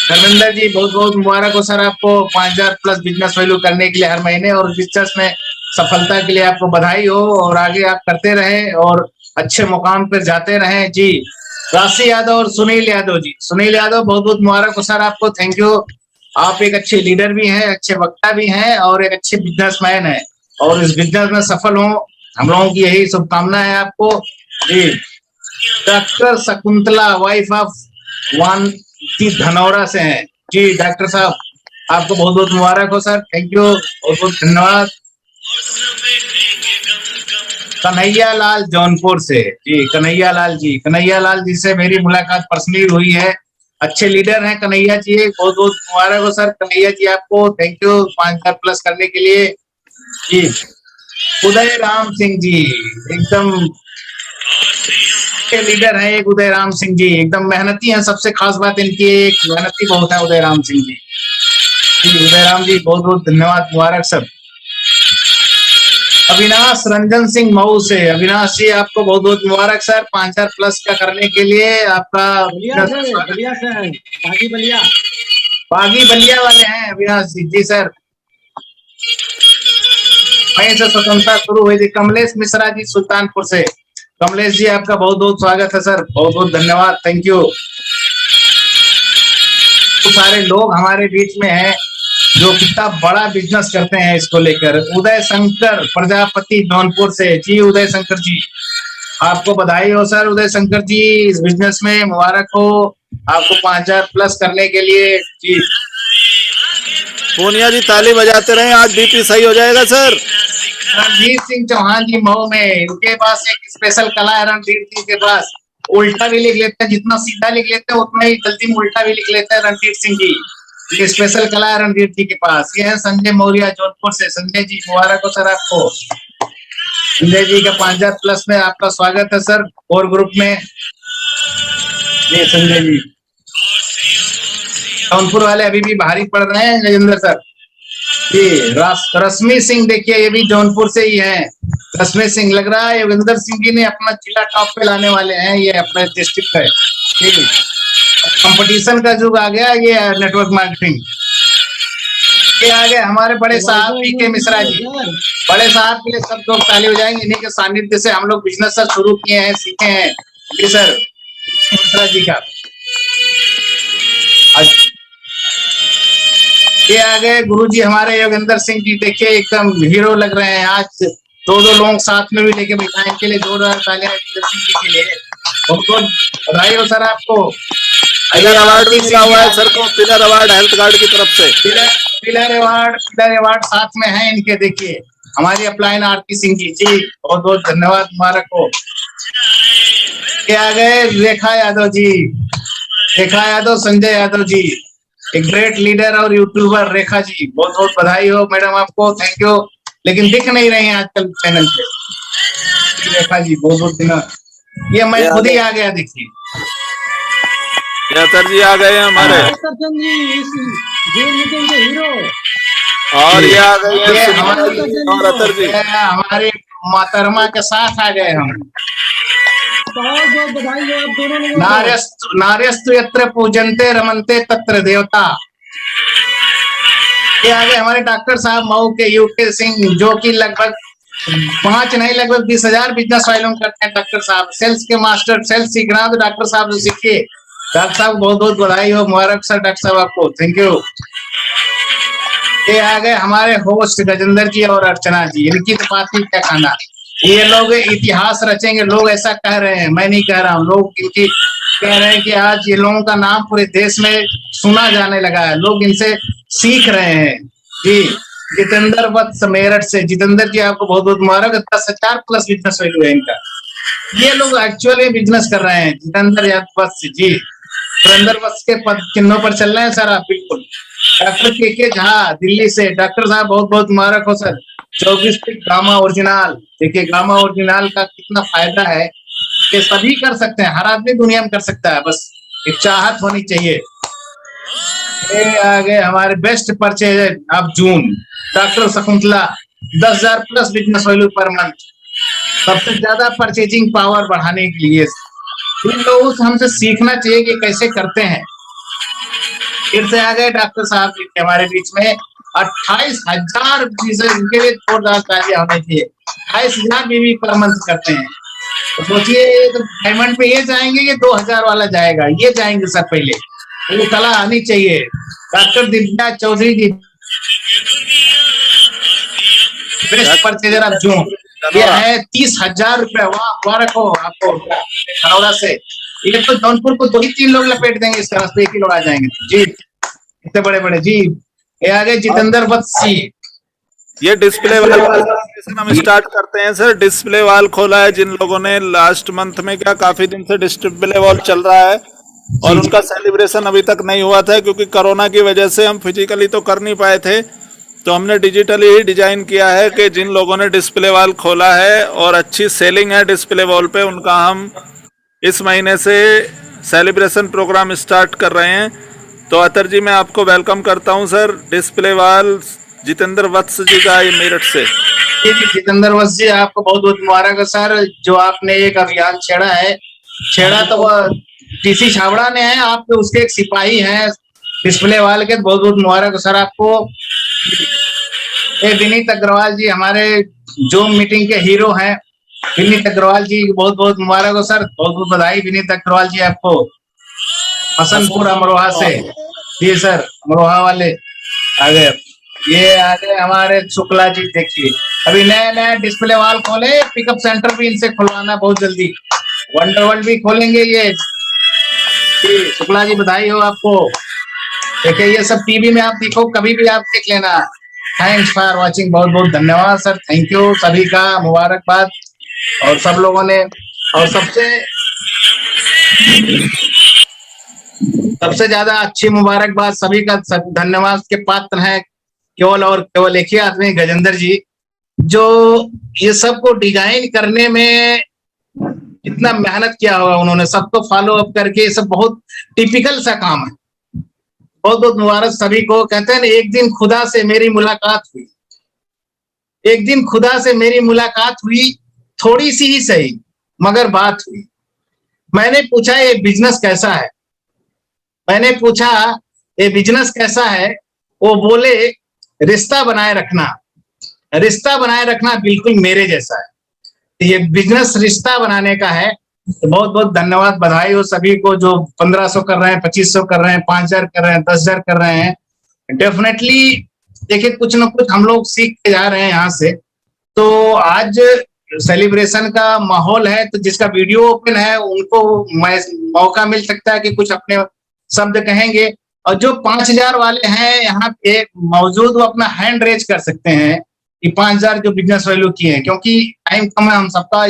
धर्मेंद्र जी बहुत बहुत मुबारक हो सर आपको 5,000 प्लस बिजनेस वैल्यू करने के लिए हर महीने, और बिजनेस में सफलता के लिए आपको बधाई हो, और आगे आप करते रहे और अच्छे मुकाम पर जाते रहे। जी राशि यादव और सुनील यादव जी, सुनील यादव बहुत बहुत मुबारक हो सर आपको, थैंक यू। आप एक अच्छे लीडर भी हैं, अच्छे वक्ता भी हैं, और एक अच्छे बिजनेसमैन हैं, और इस बिजनेस में सफल हो, हम लोगों की यही शुभकामना है आपको। जी डॉक्टर शकुंतला वाइफ ऑफ वन धनौरा से हैं। जी डॉक्टर साहब आपको बहुत बहुत मुबारक हो सर, थैंक यू, बहुत बहुत धन्यवाद। कन्हैया लाल जौनपुर से, जी कन्हैया लाल जी से मेरी मुलाकात पर्सनली हुई है, अच्छे लीडर हैं कन्हैया जी, बहुत बहुत मुबारक हो सर कन्हैया जी आपको, थैंक यू 5,000 प्लस करने के लिए। जी उदय राम सिंह जी एकदम लीडर है, एक उदय राम सिंह जी एकदम मेहनती हैं, सबसे खास बात इनकी एक मेहनती बहुत है उदय राम सिंह जी। उदय राम जी बहुत बहुत धन्यवाद, मुबारक सर। अविनाश रंजन सिंह मऊ से, अविनाश जी आपको बहुत बहुत मुबारक सर 5,000 प्लस का करने के लिए, आपका बलिया सर, बागी बलिया वाले हैं अविनाश जी। जी सर, वहीं से स्वतंत्रता शुरू हुई थी। कमलेश मिश्रा जी सुल्तानपुर से, कमलेश जी आपका बहुत बहुत स्वागत है सर, बहुत बहुत धन्यवाद, थैंक यू। तो सारे लोग हमारे बीच में हैं जो कितना बड़ा बिजनेस करते हैं इसको लेकर, उदय शंकर प्रजापति जौनपुर से। जी उदय शंकर जी, आपको बधाई हो सर। उदय शंकर जी, इस बिजनेस में मुबारक हो आपको 5000 प्लस करने के लिए। जी पूनिया जी ताली बजाते रहे, आज बीपी सही हो जाएगा सर। रणधीर सिंह चौहान जी मऊ में, इनके पास एक स्पेशल कला है रणधीर सिंह के पास, उल्टा भी लिख लेते हैं, जितना सीधा लिख लेते हैं उतना ही जल्दी में उल्टा भी लिख लेते हैं रणधीर सिंह जी। ये स्पेशल कला है रणधीर जी के पास। ये है संजय मौर्य जौनपुर से। संजय जी मुबारक हो सर आपको। संजय जी का 5000 प्लस में आपका स्वागत है सर और ग्रुप में। ये संजय जी जौनपुर वाले अभी भी भारी पड़ रहे हैं गजेंद्र सर। जी रश्मि सिंह देखिए, ये भी जौनपुर से ही है। रश्मि सिंह, लग रहा है योगेंद्र सिंह जी ने अपना जिला टॉप पे लाने वाले हैं, ये अपने डिस्ट्रिक्ट है। कंपटीशन का युग आ गया, ये नेटवर्क मार्केटिंग। ये आ गए हमारे बड़े साहब पीके मिश्रा जी। बड़े साहब के लिए सब लोग ताली हो जाएंगे, इन्हीं के सानिध्य से हम लोग बिजनेस सर शुरू किए हैं, सीखे हैं। जी सर मिश्रा जी का। ये आ गए गुरुजी हमारे योगेंद्र सिंह जी, देखिए एकदम हीरो लग रहे हैं। आज दो लोग साथ में भी लेके बैठा, इनके लिए जोरदार तालियां योगेंद्र सिंह जी के लिए। बहुत बधाई हो सर आपको। पिलर अवार्ड भी मिला हुआ है सर को, पिलर अवार्ड हेल्थ कार्ड की तरफ से। पिलर अवार्ड साथ में है इनके। देखिए हमारी अपलाइन आरती सिंह जी, जी बहुत बहुत धन्यवाद, मुबारक हो। ये आ गए रेखा यादव जी, रेखा यादव, संजय यादव जी, एक ग्रेट लीडर और यूट्यूबर रेखा जी, बहुत बहुत बधाई हो मैडम आपको, थैंक यू। लेकिन दिख नहीं रही हैं आजकल चैनल पे रेखा जी, बहुत बहुत दिन। ये मैं खुद ही आ गया, देखिए सर जी आ गए हमारे, और ये आ गए हमारे मोहतरमा के साथ आ गए हम। नार्यस्तु यत्र पूजन्ते रमन्ते तत्र देवता। ये आगे हमारे डॉक्टर साहब मऊ के यूके सिंह, जो कि लगभग 5 नहीं लगभग 20,000 बिजनेस फाइलों करते हैं डॉक्टर साहब। सेल्स के मास्टर, सेल्स सीखना तो डॉक्टर साहब से सीखिए। डॉक्टर साहब बहुत बहुत बधाई हो, मुबारक सर डॉक्टर साहब आपको, थैंक यू। ये आ गए हमारे होस्ट गजेंद्र जी और अर्चना जी, इनकी तो बात ही क्या खाना। ये लोग इतिहास रचेंगे, लोग ऐसा कह रहे हैं, मैं नहीं कह रहा हूँ, लोग इनकी कह रहे हैं कि आज ये लोगों का नाम पूरे देश में सुना जाने लगा है, लोग इनसे सीख रहे हैं। जी जितेंद्र वत्स मेरठ से, जितेंद्र जी आपको बहुत बहुत मुबारक, 10,000 प्लस बिजनेस वैल्यू है इनका। ये लोग एक्चुअली बिजनेस कर रहे हैं। जितेंद्र वत्स जी, सुरेंद्र वत्स के पद चिन्हों पर चल रहे हैं सर आप, बिल्कुल। डॉक्टर के झा दिल्ली से, डॉक्टर साहब बहुत बहुत मुबारक हो सर। 24 फीट गामा ओरिजिनल, देखिए गामा ओरिजिनल का कितना फायदा है, ये सभी कर सकते हैं, हर आदमी दुनिया में कर सकता है, बस एक चाहत होनी चाहिए। ये आ गए हमारे बेस्ट परचेज अब June, doctor Shakuntala, 10,000 plus business value per month, सबसे ज्यादा परचेजिंग पावर बढ़ाने के लिए। इन लोगों से हमसे सीखना चाहिए कि कैसे करते हैं। फिर से आ गए डॉक्टर साहब जी हमारे बीच में, 28,000 इनके लिए जोरदार तालियां होनी चाहिए। 28,000 बीवी पर मंथ करते हैं, तो सोचिए तो डायमंड पे ये जाएंगे, ये 2,000 वाला जाएगा, ये जाएंगे सर पहले, वो कला आनी चाहिए। डॉक्टर दिव्या चौधरी जी, बेस्ट परचेजर अब जो ये है 30,000 रुपए, वाह मुबारक हो आपको बड़ौदा से। ये तो जौनपुर को 2 ही 3 लोग लपेट देंगे, इस तरह से 1 ही लोग आ जाएंगे जी, इतने बड़े बड़े। जी ये आगे जितेंद्र वत्स जी, ये डिस्प्ले वाल हम स्टार्ट करते हैं सर। डिस्प्ले वाल खोला है जिन लोगों ने लास्ट मंथ में, क्या काफी दिन से डिस्प्ले वॉल चल रहा है और उनका सेलिब्रेशन अभी तक नहीं हुआ था, क्योंकि कोरोना की वजह से हम फिजिकली तो कर नहीं पाए थे, तो हमने डिजिटली ही डिजाइन किया है कि जिन लोगों ने डिस्प्ले वॉल खोला है और अच्छी सेलिंग है डिस्प्ले वॉल पे, उनका हम इस महीने से सेलिब्रेशन प्रोग्राम स्टार्ट कर रहे हैं। तो अतर जी मैं आपको वेलकम करता हूं सर। डिस्प्ले वॉल जितेंद्र वत्स जी का ये मेरठ से। जितेंद्र वत्स जी आपको बहुत बहुत मुबारक है सर, जो आपने एक अभियान छेड़ा तो वह टीसी छाबड़ा ने है, आप तो उसके एक सिपाही हैं डिस्प्ले वाल के, बहुत बहुत मुबारक सर आपको। विनीत अग्रवाल जी हमारे जूम मीटिंग के हीरो हैं, विनीत अग्रवाल जी बहुत बहुत मुबारक हो सर, बहुत बहुत बधाई विनीत अग्रवाल जी आपको। हसनपुर अमरोहा से, जी सर अमरोहा वाले आ गए। ये आ गए हमारे शुक्ला जी। देखिए अभी नया नया डिस्प्ले वॉल खोले, पिकअप सेंटर भी इनसे खुलवाना बहुत जल्दी। वंडर वर्ल्ड भी खोलेंगे ये जी। शुक्ला जी बधाई हो आपको। देखिए ये सब टीवी में आप देखो, कभी भी आप देख लेना। थैंक्स फॉर वाचिंग, बहुत बहुत धन्यवाद सर, थैंक यू सभी का, मुबारकबाद। और सब लोगों ने, और सबसे ज्यादा अच्छी मुबारकबाद सभी का धन्यवाद के पात्र हैं केवल और केवल एक ही आदमी, गजेंद्र जी, जो ये सबको डिजाइन करने में इतना मेहनत किया होगा उन्होंने, सबको फॉलो अप करके। ये सब बहुत टिपिकल सा काम है। बहुत बहुत मुबारक सभी को। कहते हैं ना, एक दिन खुदा से मेरी मुलाकात हुई, एक दिन खुदा से मेरी मुलाकात हुई, थोड़ी सी ही सही मगर बात हुई। मैंने पूछा ये बिजनेस कैसा है, मैंने पूछा ये बिजनेस कैसा है। वो बोले रिश्ता बनाए रखना, रिश्ता बनाए रखना बिल्कुल मेरे जैसा है। तो ये बिजनेस रिश्ता बनाने का है। तो बहुत बहुत धन्यवाद, बधाई हो सभी को जो 1500 कर रहे हैं, 2500 कर रहे हैं, 5000 कर रहे हैं, 10,000 कर रहे हैं। डेफिनेटली देखिए कुछ ना कुछ हम लोग सीख के जा रहे हैं यहाँ से। तो आज सेलिब्रेशन का माहौल है, तो जिसका वीडियो ओपन है उनको मौका मिल सकता है कि कुछ अपने शब्द कहेंगे। और जो 5000 वाले हैं यहाँ पे मौजूद, वो अपना हैंड रेज कर सकते हैं कि 5000 जो बिजनेस वैल्यू किए हैं, क्योंकि टाइम कम है, हम सबका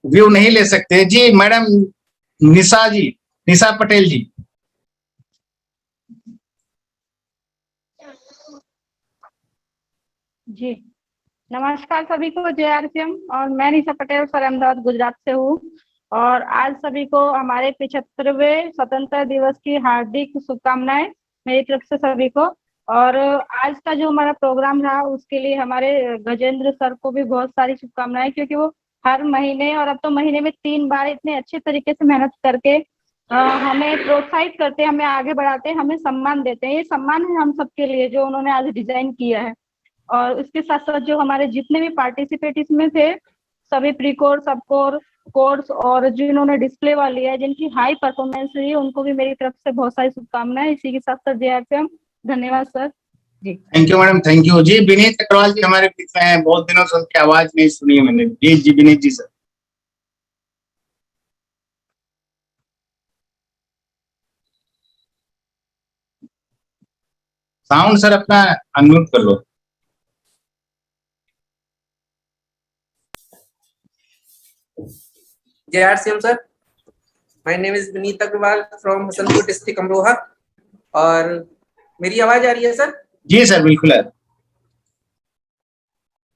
व्यू नहीं ले सकते। जी मैडम निशा जी, निशा पटेल जी। जी नमस्कार सभी को, JRCM। और मैं निशा पटेल सर, अहमदाबाद गुजरात से हूँ। और आज सभी को हमारे 75वें स्वतंत्रता दिवस की हार्दिक शुभकामनाएं मेरी तरफ से सभी को। और आज का जो हमारा प्रोग्राम रहा उसके लिए हमारे गजेंद्र सर को भी बहुत सारी शुभकामनाएं, क्योंकि वो हर महीने और अब तो महीने में 3 बार इतने अच्छे तरीके से मेहनत करके हमें प्रोत्साहित करते हैं, हमें आगे बढ़ाते हैं, हमें सम्मान देते हैं। ये सम्मान है हम सबके लिए जो उन्होंने आज डिजाइन किया है। और उसके साथ साथ जो हमारे जितने भी पार्टिसिपेट इसमें थे, सभी प्री कोर्स, सब कोर्स और जिन्होंने डिस्प्ले वाली लिया है, जिनकी हाई परफॉर्मेंस रही है, उनको भी मेरी तरफ से बहुत सारी शुभकामनाएं। इसी के साथ साथ JRCM धन्यवाद सर जी। Thank you madam, thank you जी। विनीत अग्रवाल जी हमारे बीच में हैं, बहुत दिनों से उनकी आवाज नहीं सुनी है मैंने। जी जी Vineet ji sir. Sound sir अपना अनम्यूट कर लो। JRCM sir, my name is Vineet Agrawal from Hasanpur district Amroha। और मेरी आवाज आ रही है सर? जी सर बिल्कुल है।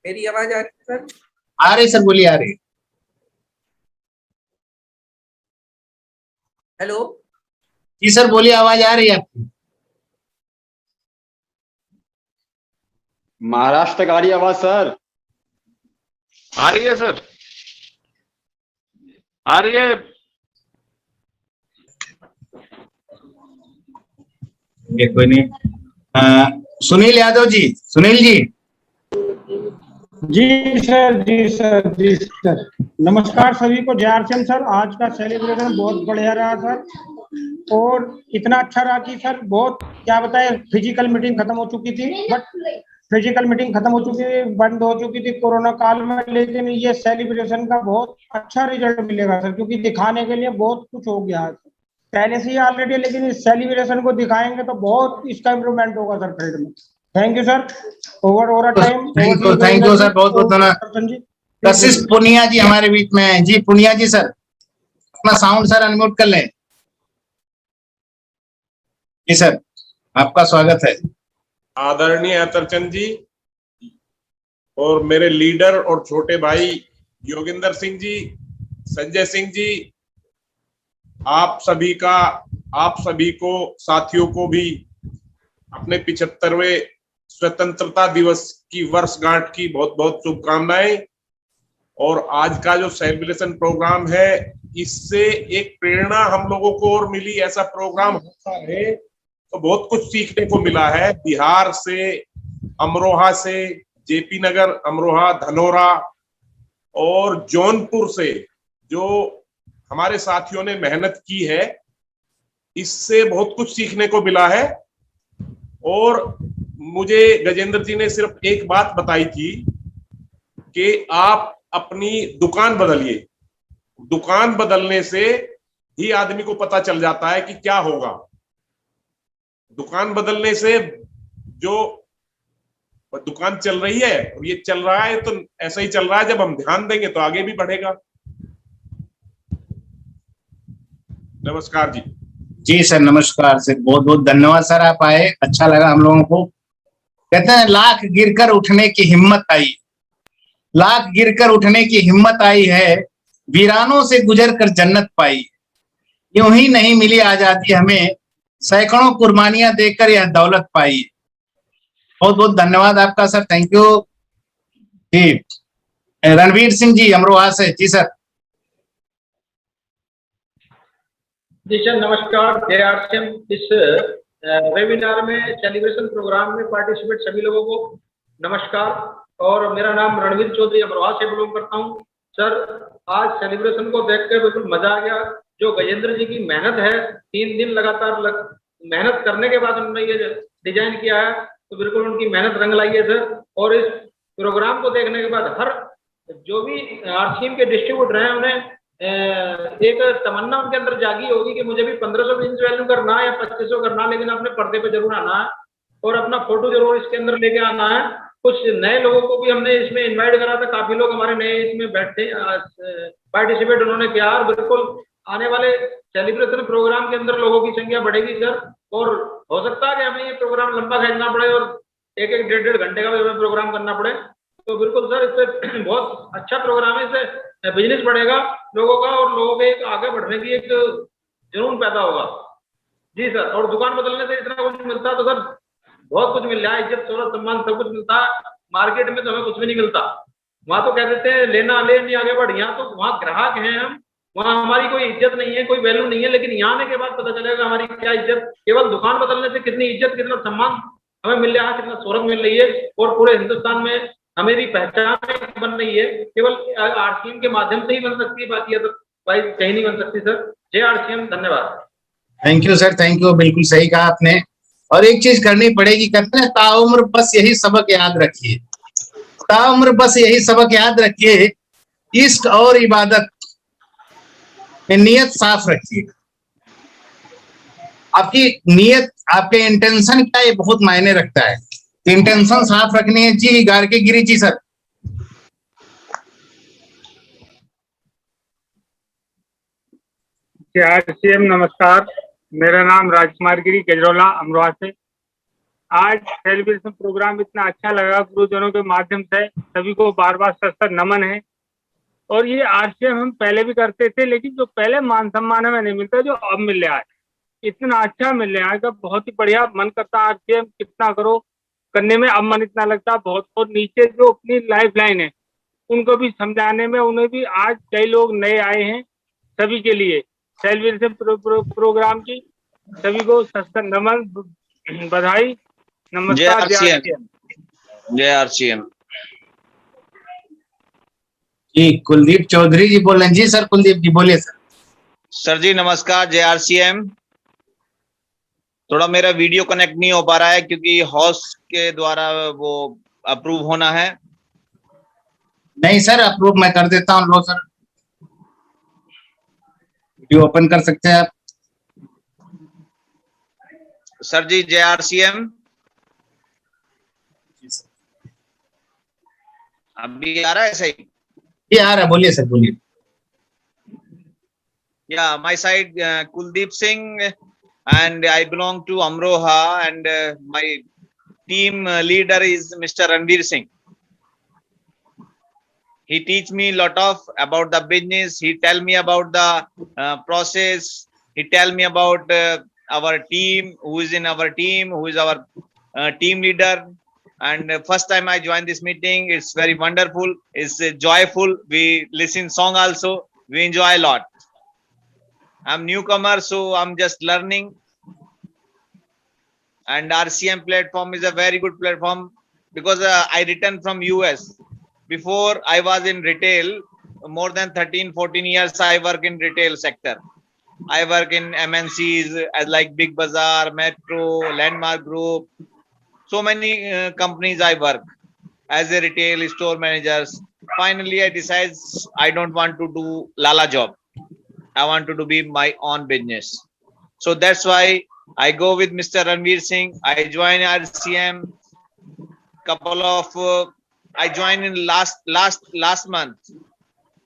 मेरी आवाज आ रही है सर? आ रही सर, बोलिए, आ रही। हेलो जी सर बोलिए, आवाज आ रही है आपकी। महाराष्ट्र का आ रही आवाज सर? आ रही है सर, आ रही है। कोई नहीं। सुनील यादव जी, सुनील जी। जी सर, जी सर, जी सर। नमस्कार सभी को। JRCM सर, आज का सेलिब्रेशन बहुत बढ़िया रहा सर, और इतना अच्छा रहा कि सर बहुत क्या बताएं, फिजिकल मीटिंग खत्म हो चुकी थी, फिजिकल मीटिंग खत्म हो चुकी थी, बंद हो चुकी थी कोरोना काल में, लेकिन ये सेलिब्रेशन का बहुत अच्छा रिजल्ट मिलेगा सर, क्योंकि दिखाने के लिए बहुत कुछ हो गया है पहले से ही ऑलरेडी, लेकिन इस सेलिब्रेशन को दिखाएंगे तो बहुत इसका इम्प्रूवमेंट होगा सर फील्ड में। Thank you sir. Over time. Thank you sir, बहुत बहुत धन्यवाद। कशिश पुनिया जी हमारे बीच में हैं। जी पुनिया जी सर, अपना साउंड सर अनम्यूट कर लें। जी सर, आपका स्वागत है। आदरणीय अतरचंद जी और मेरे लीडर और छोटे भाई योगिंदर सिंह जी, संजय सिंह जी, आप सभी को साथियों को भी अपने 75वें स्वतंत्रता दिवस की वर्षगांठ की बहुत बहुत शुभकामनाएं। और आज का जो सेलिब्रेशन प्रोग्राम है, इससे एक प्रेरणा हम लोगों को और मिली। ऐसा प्रोग्राम होता है तो बहुत कुछ सीखने को मिला है। बिहार से, अमरोहा से, JP नगर, अमरोहा, धनोरा और जौनपुर से जो हमारे साथियों ने मेहनत की है, इससे बहुत कुछ सीखने को मिला है। और मुझे गजेंद्र जी ने सिर्फ एक बात बताई थी कि आप अपनी दुकान बदलिए। दुकान बदलने से ही आदमी को पता चल जाता है कि क्या होगा। दुकान बदलने से जो दुकान चल रही है और ये चल रहा है तो ऐसा ही चल रहा है, जब हम ध्यान देंगे तो आगे भी बढ़ेगा। नमस्कार जी। जी सर, नमस्कार सर, बहुत बहुत धन्यवाद सर, आप आए, अच्छा लगा हम लोगों को। कहते हैं लाख गिरकर उठने की हिम्मत आई, लाख गिरकर उठने की हिम्मत आई है, वीरानों से गुजर कर जन्नत पाई। यूं ही नहीं मिली आजादी हमें, सैकड़ों कुर्बानियां देकर यह दौलत पाई। बहुत बहुत धन्यवाद आपका सर, थैंक यू जी। रणवीर सिंह जी अमरोहा से। जी सर। जी सर नमस्कार। JRCM इस वेबिनार में सेलिब्रेशन प्रोग्राम में पार्टिसिपेट सभी लोगों को नमस्कार। और मेरा नाम रणवीर चौधरी अमरोहा से बिलोंग करता हूं। सर आज सेलिब्रेशन को देखकर बिल्कुल मजा आ गया। जो गजेंद्र जी की मेहनत है, 3 दिन लगातार मेहनत करने के बाद उन्होंने ये डिजाइन किया है, तो बिल्कुल उनकी मेहनत रंग लाई है सर। और इस प्रोग्राम को देखने के बाद हर जो भी RCM के डिस्ट्रीब्यूटर हैं उन्हें एक तमन्ना उनके अंदर जागी होगी कि मुझे भी 1500 इंच वैल्यू करना है या 2500 करना है, लेकिन अपने पर्दे पे जरूर आना है और अपना फोटो जरूर इसके अंदर लेके आना है। कुछ नए लोगों को भी हमने इसमें इनवाइट करा था, काफी लोग हमारे नए इसमें बैठे पार्टिसिपेट उन्होंने किया। और बिल्कुल आने वाले सेलिब्रेशन प्रोग्राम के अंदर लोगों की संख्या बढ़ेगी सर। और हो सकता है कि हमें ये प्रोग्राम लंबा खींचना पड़े और 1-1, 1.5 घंटे का भी हमें प्रोग्राम करना पड़े। तो बिल्कुल सर इससे बहुत अच्छा प्रोग्राम है, इससे बिजनेस बढ़ेगा लोगों का और लोगों के आगे बढ़ने की एक जुनून पैदा होगा। जी सर। और दुकान बदलने से इतना कुछ मिलता है तो सर बहुत कुछ मिल रहा है, इज्जत शोहरत सम्मान सब कुछ मिलता है। मार्केट में तो हमें कुछ भी नहीं मिलता। वहां तो कह देते हैं लेना ले नहीं आगे बढ़। यहाँ तो वहाँ ग्राहक हैं हम, वहाँ हमारी कोई इज्जत नहीं है, कोई वैल्यू नहीं है। लेकिन यहाँ आने के बाद पता चलेगा हमारी क्या इज्जत। केवल दुकान बदलने से कितनी इज्जत कितना सम्मान हमें मिल रहा है, कितना शोहरत मिल रही है और पूरे हिंदुस्तान में हमें भी पहचान बन रही है। केवल RCM के माध्यम से ही बन सकती है, बाकी अदरवाइज कहीं नहीं बन सकती सर। JRCM धन्यवाद। Thank you sir, thank you, बिल्कुल सही कहा आपने। और एक चीज करनी पड़ेगी, कहते हैं ताउम्र बस यही सबक याद रखिए, ताउम्र बस यही सबक याद रखिए, इश्क और इबादत में नियत साफ रखिए। आपकी नियत, आपके इंटेंशन क्या, ये बहुत मायने रखता है। इंटेंशन साफ रखनी है। जी गार्गे गिरी जी सर। RCM नमस्कार, मेरा नाम राजकुमार गिरी गजरौला अमरोहा से। आज सेलिब्रेशन प्रोग्राम इतना अच्छा लगा, गुरुजनों के माध्यम से सभी को बार बार सर नमन है। और ये RCM हम पहले भी करते थे, लेकिन जो पहले मान सम्मान हमें नहीं मिलता जो अब मिल रहा है, इतना अच्छा मिल रहा है का बहुत ही बढ़िया। मन करता RCM कितना करो करने में, अब मन इतना लगता बहुत। और नीचे जो अपनी लाइफ लाइन है उनको भी समझाने में, उन्हें भी आज कई लोग नए आए हैं, सभी के लिए सेलिब्रेशन प्रोग्राम की सभी को नमन, बधाई, नमस्कार। जय RCM। जी कुलदीप चौधरी जी बोल रहे हैं। जी सर, कुलदीप जी बोलिए सर। सर जी नमस्कार, जय RCM। थोड़ा मेरा वीडियो कनेक्ट नहीं हो पा रहा है क्योंकि होस्ट के द्वारा वो अप्रूव होना है। नहीं सर, अप्रूव मैं कर देता हूँ। लो सर, वीडियो ओपन कर सकते हैं आप। सर जी जय RCM। अभी आ रहा है सही? ये आ रहा है, बोलिए सर, बोलिए। Yeah, my side Kuldeep Singh and I belong to Amroha and my team leader is Mr. Ranveer Singh. He teach me a lot of about the business. He tell me about the process. He tell me about our team, who is in our team, who is our team leader. And first time I joined this meeting, it's very wonderful. It's joyful. We listen song also. We enjoy a lot. I'm newcomer, so I'm just learning. And RCM platform is a very good platform because I returned from US. Before I was in retail, more than 13-14 years I work in retail sector. I work in MNCs as like Big Bazaar, Metro, Landmark Group, so many companies I work as a retail store managers. Finally, I decide I don't want to do Lala job. I want to be my own business. So that's why I go with Mr. Ranveer Singh. I join RCM. Couple of I joined in last month,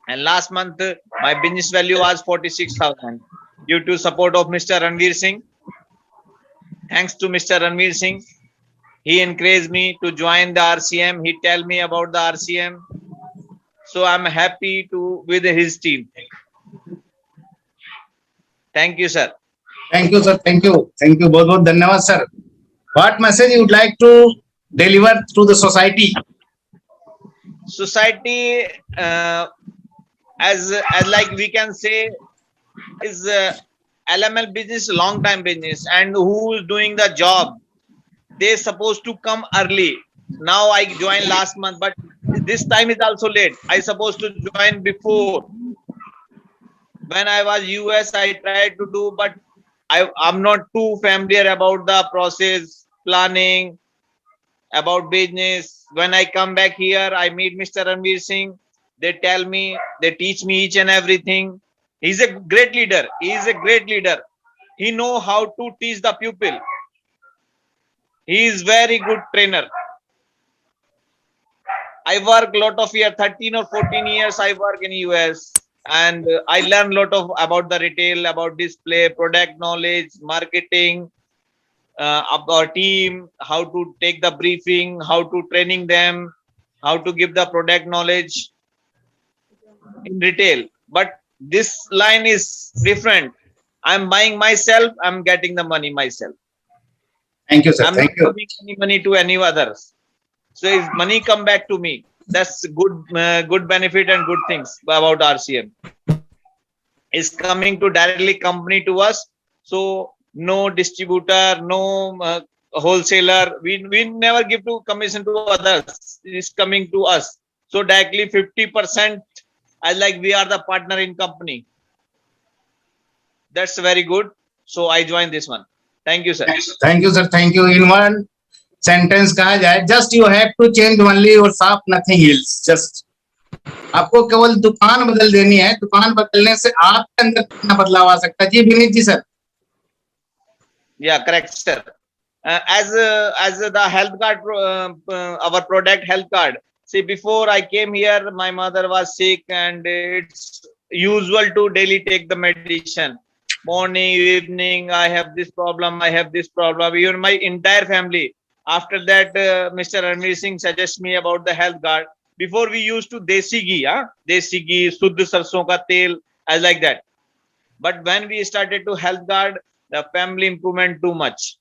and last month my business value was 46,000 due to support of Mr. Ranveer Singh. Thanks to Mr. Ranveer Singh, he encouraged me to join the RCM. He tell me about the RCM, so I'm happy to with his team. Thank you, sir. Thank you, sir. Thank you. Thank you. बहुत बहुत धन्यवाद, sir. What message you would like to deliver to the society? Society, as like we can say, is LML business, long time business, and who is doing the job, they supposed to come early. Now I joined last month, but this time is also late. I supposed to join before. When I was US, I tried to do, but I'm not too familiar about the process, planning, about business. When I come back here, I meet Mr. Ranveer Singh. They tell me, they teach me each and everything. He's a great leader. He is a great leader. He know how to teach the pupil. He is very good trainer. I work a lot of years, 13 or 14 years I work in US, and I learn a lot of about the retail, about display, product knowledge, marketing, about team, how to take the briefing, how to training them, how to give the product knowledge in retail. But this line is different. I'm buying myself, I'm getting the money myself. Thank you, sir. I'm Thank not you. giving any money to any others. So if money come back to me, that's good, good benefit and good things about RCM. Is coming to directly company to us. So no distributor, no wholesaler. We never give to commission to others. It's coming to us. So directly 50%, as like we are the partner in company. That's very good. So I joined this one. Thank you, sir. Thank you, sir. Thank you. In one sentence कहा जाए, just you have to change only your shop, nothing else. Just आपको केवल दुकान बदल देनी है. दुकान बदलने से आपके अंदर कितना बदलाव आ सकता है? जी Vineet ji sir. Yeah, correct, sir. As the health card, our product health card. See, before I came here, my mother was sick, and it's usual to daily take the medicine. Morning, evening, I have this problem, I have this problem. Even my entire family. After that, Mr. Ranveer Singh suggests me about the health card. Before we used to desi ghee, desi ghee, Shuddh sarson ka tel, as like that. But when we started to health card, the family improvement too much.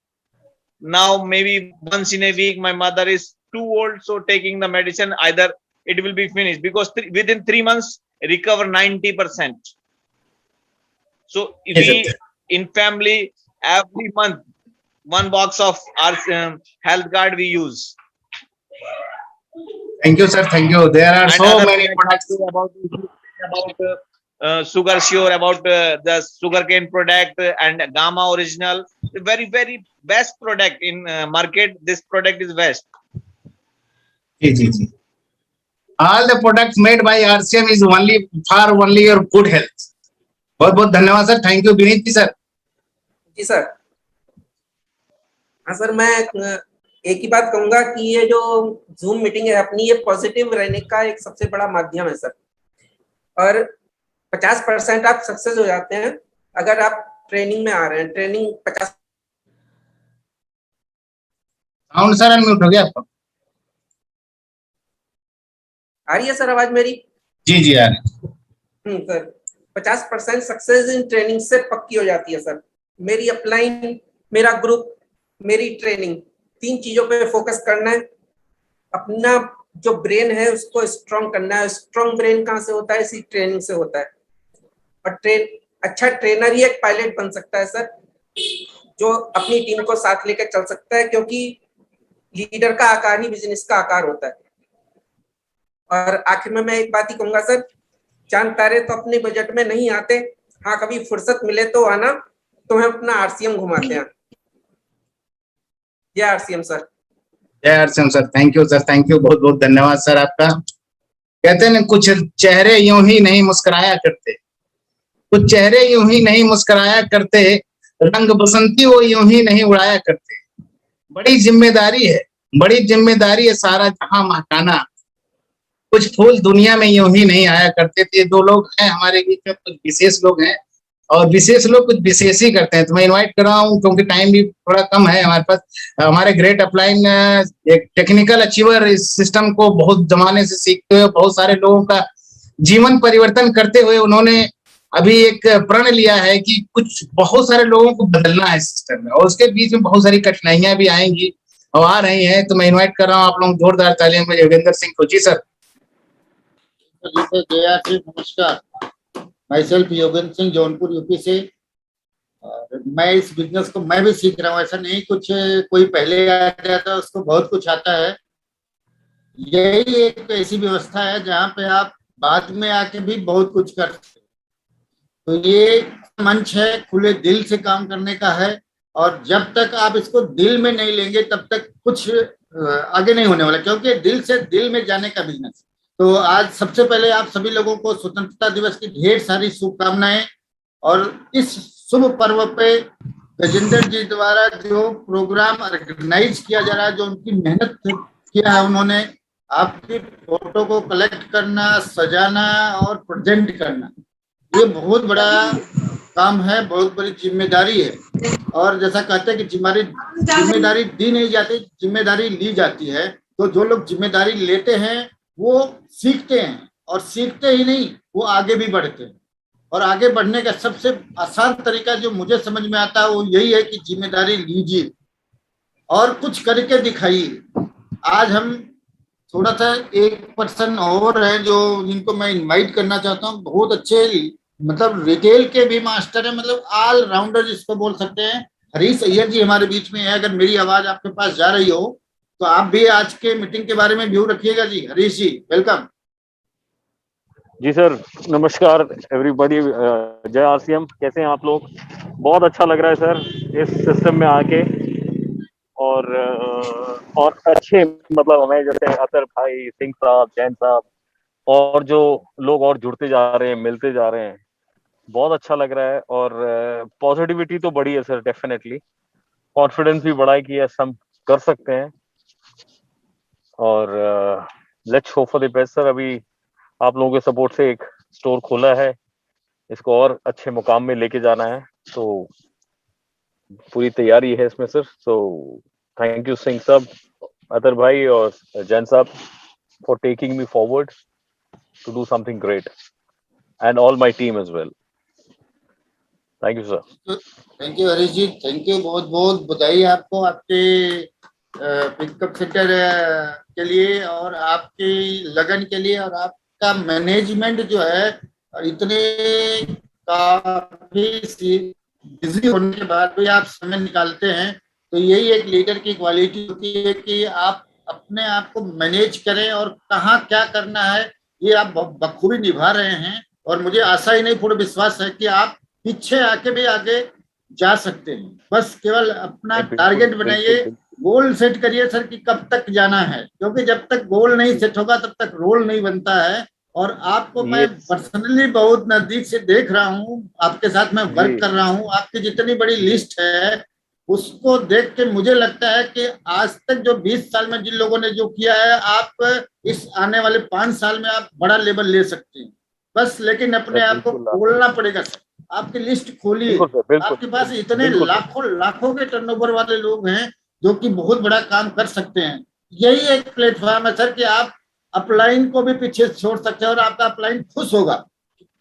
Now maybe once in a week, my mother is too old, so taking the medicine, either it will be finished because within 3 months recover 90%. So we in family every month 1 box of our health card we use. Thank you, sir. Thank you. There are so many products about Sugar Sure, about the sugarcane product and Gamma Original. Very, very best product in market. This product is best. All the products made by RCM is only for only your good health. बहुत बहुत धन्यवाद sir. Thank you Vineet ji sir. जी sir. हाँ sir, मैं एक ही बात कहूंगा कि ये जो जूम मीटिंग है अपनी, ये पॉजिटिव रहने का एक सबसे बड़ा माध्यम है सर. और 50% आप सक्सेस हो जाते हैं अगर आप ट्रेनिंग में आ रहे हैं. ट्रेनिंग 50. साउंड सर अनम्यूट हो गया आपका. आ रही है सर आवाज मेरी? जी जी आ रही. सर 50% सक्सेस इन ट्रेनिंग से पक्की हो जाती है सर. मेरी अपलाइन, मेरा ग्रुप, मेरी ट्रेनिंग, 3 चीजों पे फोकस करना है. अपना जो ब्रेन है उसको स्ट्रॉन्ग करना है. स्ट्रॉन्ग ब्रेन कहाँ से होता है? इसी ट्रेनिंग से होता है. और अच्छा ट्रेनर ही एक पायलट बन सकता है सर, जो अपनी टीम को साथ लेकर चल सकता है, क्योंकि लीडर का आकार ही बिजनेस का आकार होता है. और आखिर में मैं एक बात ही कहूंगा सर, चांद तारे तो अपने बजट में नहीं आते. हाँ, कभी फुर्सत मिले तो आना, तो हम अपना RCM घुमाते हैं. जय RCM सर. जय RCM sir, thank you sir, thank you, बहुत बहुत धन्यवाद सर आपका। कहते हैं ना, कुछ चेहरे यूं ही नहीं मुस्कुराया करते, कुछ चेहरे यूं ही नहीं मुस्कुराया करते, रंग बसंती वो यूं ही नहीं उड़ाया करते। बड़ी जिम्मेदारी है, बड़ी जिम्मेदारी है सारा जहां महकाना, कुछ फूल दुनिया में यूं ही नहीं आया करते। तो ये दो लोग हैं हमारे बीच में, कुछ विशेष लोग हैं, और विशेष लोग कुछ विशेष ही करते हैं। तो मैं इनवाइट कर रहा हूँ, क्योंकि टाइम भी थोड़ा कम है हमारे पास। हमारे ग्रेट अपलाइन एक टेक्निकल अचीवर, इस सिस्टम को बहुत जमाने से सीखते हुए बहुत सारे लोगों का जीवन परिवर्तन करते हुए उन्होंने अभी एक प्रण लिया है कि कुछ बहुत सारे लोगों को बदलना है सिस्टम में, और उसके बीच में बहुत सारी कठिनाइयां भी आएंगी और आ रही हैं। तो मैं इन्वाइट कर रहा हूँ आप लोग जोरदार तालियों में योगेंद्र सिंह को। जी सर। नमस्कार, my self Yogendra Singh, Jaunpur UP से। मैं इस बिजनेस को मैं भी सीख रहा हूँ। ऐसा नहीं कुछ कोई पहले आ जाता है उसको बहुत कुछ आता है। यही एक ऐसी व्यवस्था है जहाँ पे आप बाद में आके भी बहुत कुछ कर सकते। तो ये मंच है खुले दिल से काम करने का है, और जब तक आप इसको दिल में नहीं लेंगे तब तक कुछ आगे नहीं होने वाला, क्योंकि दिल से दिल में जाने का बिजनेस। तो आज सबसे पहले आप सभी लोगों को स्वतंत्रता दिवस की ढेर सारी शुभकामनाएं। और इस शुभ पर्व पे गजेंद्र जी द्वारा जो प्रोग्राम ऑर्गेनाइज किया जा रहा है, जो उनकी मेहनत किया है उन्होंने, आपकी फोटो को कलेक्ट करना, सजाना और प्रेजेंट करना, ये बहुत बड़ा काम है, बहुत बड़ी जिम्मेदारी है। और जैसा कहते हैं कि जिम्मेदारी दी नहीं जाती, जिम्मेदारी ली जाती है। तो जो लोग जिम्मेदारी लेते हैं वो सीखते हैं, और सीखते ही नहीं वो आगे भी बढ़ते हैं। और आगे बढ़ने का सबसे आसान तरीका जो मुझे समझ में आता है वो यही है कि जिम्मेदारी लीजिए और कुछ करके दिखाइए। आज हम थोड़ा सा एक पर्सन और है जो जिनको मैं इनवाइट करना चाहता हूँ, बहुत अच्छे मतलब रिटेल के भी मास्टर है, मतलब ऑल राउंडर जिसको बोल सकते हैं। हरीश अय्यर जी हमारे बीच में है। अगर मेरी आवाज आपके पास जा रही हो तो आप भी आज के मीटिंग के बारे में व्यू रखिएगा जी। हरीश जी वेलकम। जी सर, नमस्कार एवरीबॉडी, जय आरसीएम। कैसे हैं आप लोग? बहुत अच्छा लग रहा है सर इस सिस्टम में आके, और अच्छे मतलब हमें जैसे अतर भाई, सिंह साहब, जैन साहब और जो लोग और जुड़ते जा रहे हैं, मिलते जा रहे हैं, बहुत अच्छा लग रहा है। और पॉजिटिविटी तो बढ़ी है सर, डेफिनेटली कॉन्फिडेंस भी बढ़ा है कि यस हम कर सकते हैं। और let's hope for the best sir. अभी आप लोगों के सपोर्ट से एक स्टोर खोला है, इसको और अच्छे मुकाम में लेके जाना है, तो पूरी तैयारी है इसमें sir. So thank you Singh साहब, अतर भाई और जैन साहब for taking me forward to do something great, and all my team as well. Thank you sir. Thank you Harish ji, thank you, बहुत बहुत बधाई आपको आपके पिकअप सेंटर के लिए और आपकी लगन के लिए। और आपका मैनेजमेंट जो है इतने काफी बिजी होने के बाद भी आप समय निकालते हैं, तो यही एक लीडर की क्वालिटी होती है कि आप अपने आप को मैनेज करें और कहाँ क्या करना है ये आप बखूबी निभा रहे हैं। और मुझे आशा ही नहीं पूरा विश्वास है कि आप पीछे आके भी आगे जा सकते हैं। बस केवल अपना टारगेट बनाइए, गोल सेट करिए सर कि कब तक जाना है, क्योंकि जब तक गोल नहीं सेट होगा तब तक रोल नहीं बनता है। और आपको मैं पर्सनली बहुत नजदीक से देख रहा हूँ, आपके साथ मैं वर्क कर रहा हूँ। आपकी जितनी बड़ी लिस्ट है उसको देख के मुझे लगता है कि आज तक जो 20 साल में जिन लोगों ने जो किया है, आप इस आने वाले 5 साल में आप बड़ा लेवल ले सकते हैं। बस लेकिन अपने आप को खोलना पड़ेगा सर। आपकी लिस्ट खोलिए, आपके पास इतने लाखों के टर्नओवर वाले लोग हैं जो कि बहुत बड़ा काम कर सकते हैं। यही एक प्लेटफॉर्म है सर कि आप अपलाइन को भी पीछे छोड़ सकते हैं और आपका अपलाइन खुश होगा,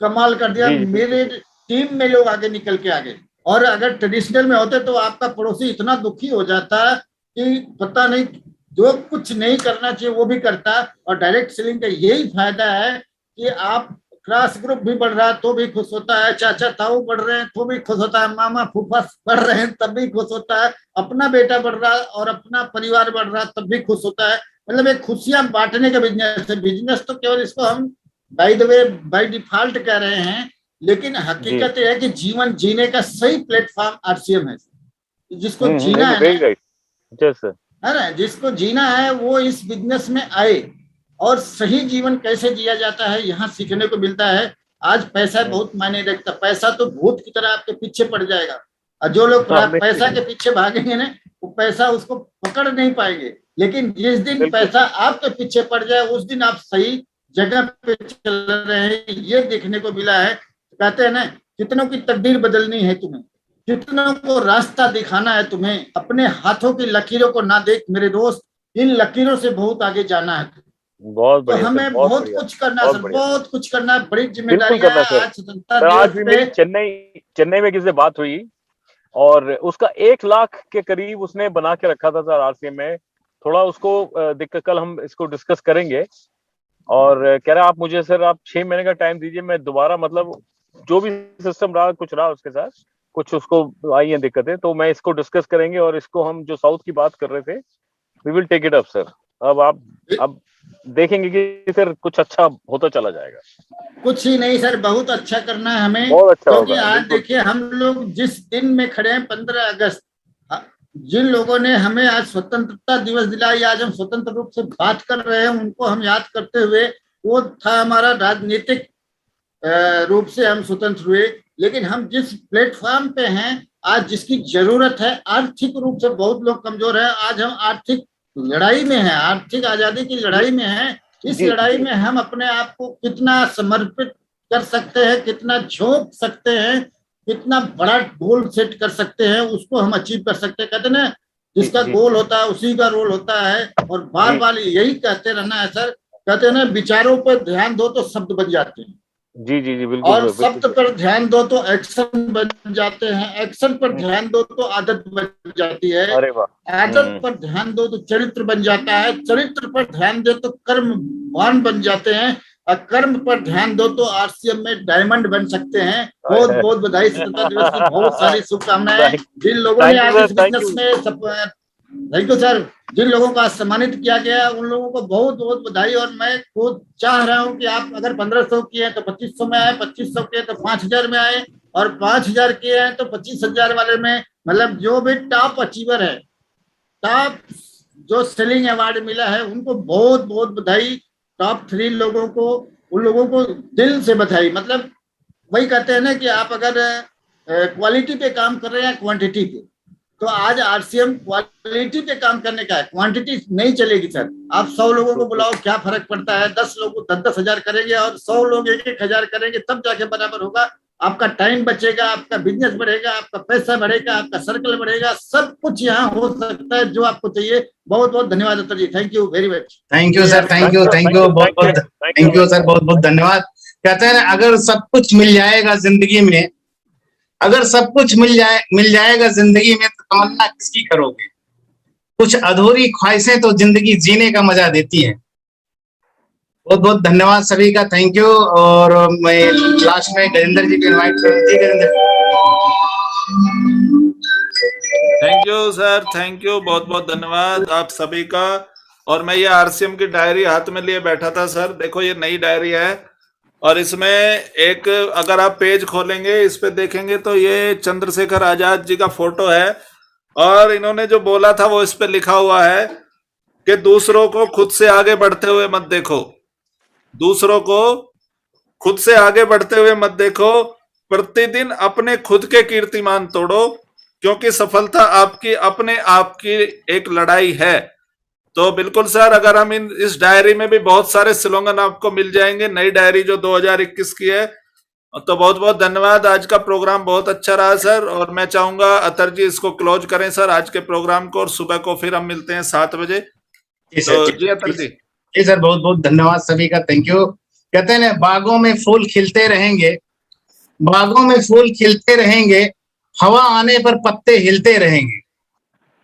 कमाल कर दिया, मेरे टीम में लोग आगे निकल के आगे। और अगर ट्रेडिशनल में होते तो आपका पड़ोसी इतना दुखी हो जाता कि पता नहीं, जो कुछ नहीं करना चाहिए वो भी करता। और डायरेक्ट सेलिंग का यही फायदा है कि आप क्रॉस ग्रुप भी बढ़ रहा है तो भी खुश होता है, चाचा ताऊ बढ़ रहे हैं तो भी खुश होता है, मामा फूफा बढ़ रहे हैं तब भी खुश होता है, अपना बेटा बढ़ रहा है और अपना परिवार बढ़ रहा है तब भी खुश होता है। मतलब एक खुशियां बांटने का बिजनेस है। बिजनेस तो केवल इसको हम by the way by default कह रहे हैं, लेकिन हकीकत यह है कि जीवन जीने का सही प्लेटफॉर्म आरसीएम है, जिसको जीना है है ना, जिसको जीना है वो इस बिजनेस में आए और सही जीवन कैसे जिया जाता है यहाँ सीखने को मिलता है। आज पैसा बहुत मायने रखता, पैसा तो भूत की तरह आपके पीछे पड़ जाएगा और जो लोग पैसा के पीछे भागेंगे ना वो पैसा उसको पकड़ नहीं पाएंगे, लेकिन जिस दिन पैसा आपके पीछे पड़ जाए उस दिन आप सही जगह पे चल रहे हैं, ये देखने को मिला है। कहते हैं ना, कितनों की तकदीर बदलनी है तुम्हें, कितनों को रास्ता दिखाना है तुम्हें, अपने हाथों की लकीरों को ना देख मेरे दोस्त, इन लकीरों से बहुत आगे जाना है। बहुत तो बढ़िया, हमें बहुत कुछ करना है सर, बहुत कुछ करना है, बड़ी जिम्मेदारी है। आज स्वतंत्रता आज दिवस भी पे मेरी चेन्नई में किसी से बात हुई और उसका 1 लाख के करीब उसने बना के रखा था सर आरसीएम में। थोड़ा उसको दिक्कत, कल हम इसको डिस्कस करेंगे और कह रहा आप मुझे सर आप 6 महीने का टाइम दीजिए, मैं दोबारा मतलब जो भी सिस्टम रहा कुछ रहा उसके साथ कुछ उसको आई है दिक्कतें, तो मैं इसको डिस्कस करेंगे और इसको हम जो साउथ की बात कर रहे थे we will take it up sir. अब देखेंगे कि सर कुछ अच्छा होता चला जाएगा। कुछ ही नहीं सर, बहुत अच्छा करना है हमें, बहुत अच्छा क्योंकि होगा। आज देखिए हम लोग जिस दिन में खड़े हैं 15 अगस्त, जिन लोगों ने हमें आज स्वतंत्रता दिवस दिलाई, आज हम स्वतंत्र रूप से बात कर रहे हैं, उनको हम याद करते हुए, वो था हमारा राजनीतिक रूप से हम स्वतंत्र हुए, लेकिन हम जिस प्लेटफॉर्म पे हैं आज, जिसकी जरूरत है, आर्थिक रूप से बहुत लोग कमजोर है, आज हम आर्थिक लड़ाई में हैं, आर्थिक आजादी की लड़ाई में हैं। इस लड़ाई में हम अपने आप को कितना समर्पित कर सकते हैं, कितना झोंक सकते हैं, कितना बड़ा गोल सेट कर सकते हैं, उसको हम अचीव कर सकते हैं। कहते हैं ना, जिसका गोल होता है उसी का रोल होता है, और बार बार यही कहते रहना है सर। कहते हैं ना, विचारों पर ध्यान दो तो शब्द बन जाते हैं, जी जी जी बिल्कुल, और शब्द पर ध्यान दो तो एक्शन बन जाते हैं, एक्शन पर ध्यान दो तो आदत बन जाती है, आदत पर ध्यान दो तो चरित्र बन जाता है, चरित्र पर ध्यान दो तो कर्मवान बन जाते हैं, और कर्म पर ध्यान दो तो आरसीएम में डायमंड बन सकते हैं। बहुत बहुत बधाई, स्वतंत्रता दिवस की बहुत सारी शुभकामनाएं। जिन लोगों ने आज इस बिजनेस में, थैंक यू सर, जिन लोगों को सम्मानित किया गया उन लोगों को बहुत बहुत बधाई। और मैं खुद चाह रहा हूं कि आप अगर 1500 किए हैं तो 2500 में आए, 2500 किए तो 5000 में आए, और 5000 किए हैं तो 25000 वाले में, मतलब जो भी टॉप अचीवर है, टॉप जो सेलिंग अवार्ड मिला है, उनको बहुत बहुत बधाई। टॉप 3 लोगों को, उन लोगों को दिल से बधाई। मतलब वही कहते हैं ना कि आप अगर क्वालिटी पे काम कर रहे हैं क्वांटिटी पे, तो आज आरसीएम क्वालिटी पे काम करने का है, क्वांटिटी नहीं चलेगी सर। आप 100 लोगों को बुलाओ, क्या फर्क पड़ता है, 10 लोग 10-10 हजार करेंगे और 100 लोग 1-1 हजार करेंगे, तब जाके बराबर होगा। आपका टाइम बचेगा, आपका बिजनेस बढ़ेगा, आपका पैसा बढ़ेगा, आपका सर्कल बढ़ेगा, सब कुछ यहाँ हो सकता है जो आपको चाहिए। बहुत बहुत धन्यवाद Atar ji, thank you very much. Thank you sir, thank you बहुत बहुत थैंक यू सर, बहुत बहुत धन्यवाद। कहते हैं अगर सब कुछ मिल जाएगा जिंदगी में, अगर सब कुछ मिल जाएगा जिंदगी में, तो तमन्ना किसकी करोगे। कुछ अधूरी ख्वाहिशें तो जिंदगी जीने का मजा देती हैं। बहुत बहुत धन्यवाद सभी का, थैंक यू। और मैं लास्ट में गजेंद्र जी को इनवाइट करूंगी। Thank you sir, thank you, बहुत बहुत धन्यवाद आप सभी का। और मैं ये आरसीएम की डायरी हाथ में लिए बैठा था सर, देखो ये नई डायरी है, और इसमें एक अगर आप पेज खोलेंगे, इस पे देखेंगे तो ये चंद्रशेखर आजाद जी का फोटो है, और इन्होंने जो बोला था वो इस पे लिखा हुआ है कि दूसरों को खुद से आगे बढ़ते हुए मत देखो, दूसरों को खुद से आगे बढ़ते हुए मत देखो, प्रतिदिन अपने खुद के कीर्तिमान तोड़ो, क्योंकि सफलता आपकी अपने आप की एक लड़ाई है। तो बिल्कुल सर, अगर हम इस डायरी में भी बहुत सारे स्लोगन आपको मिल जाएंगे, नई डायरी जो 2021 की है। तो बहुत बहुत धन्यवाद, आज का प्रोग्राम बहुत अच्छा रहा सर, और मैं चाहूंगा अतर जी इसको क्लोज करें सर आज के प्रोग्राम को, और सुबह को फिर हम मिलते हैं 7 बजे। तो जी अतर जी। जी सर, बहुत बहुत धन्यवाद सभी का, थैंक यू। कहते हैं ना, बागों में फूल खिलते रहेंगे, बागों में फूल खिलते रहेंगे, हवा आने पर पत्ते हिलते रहेंगे,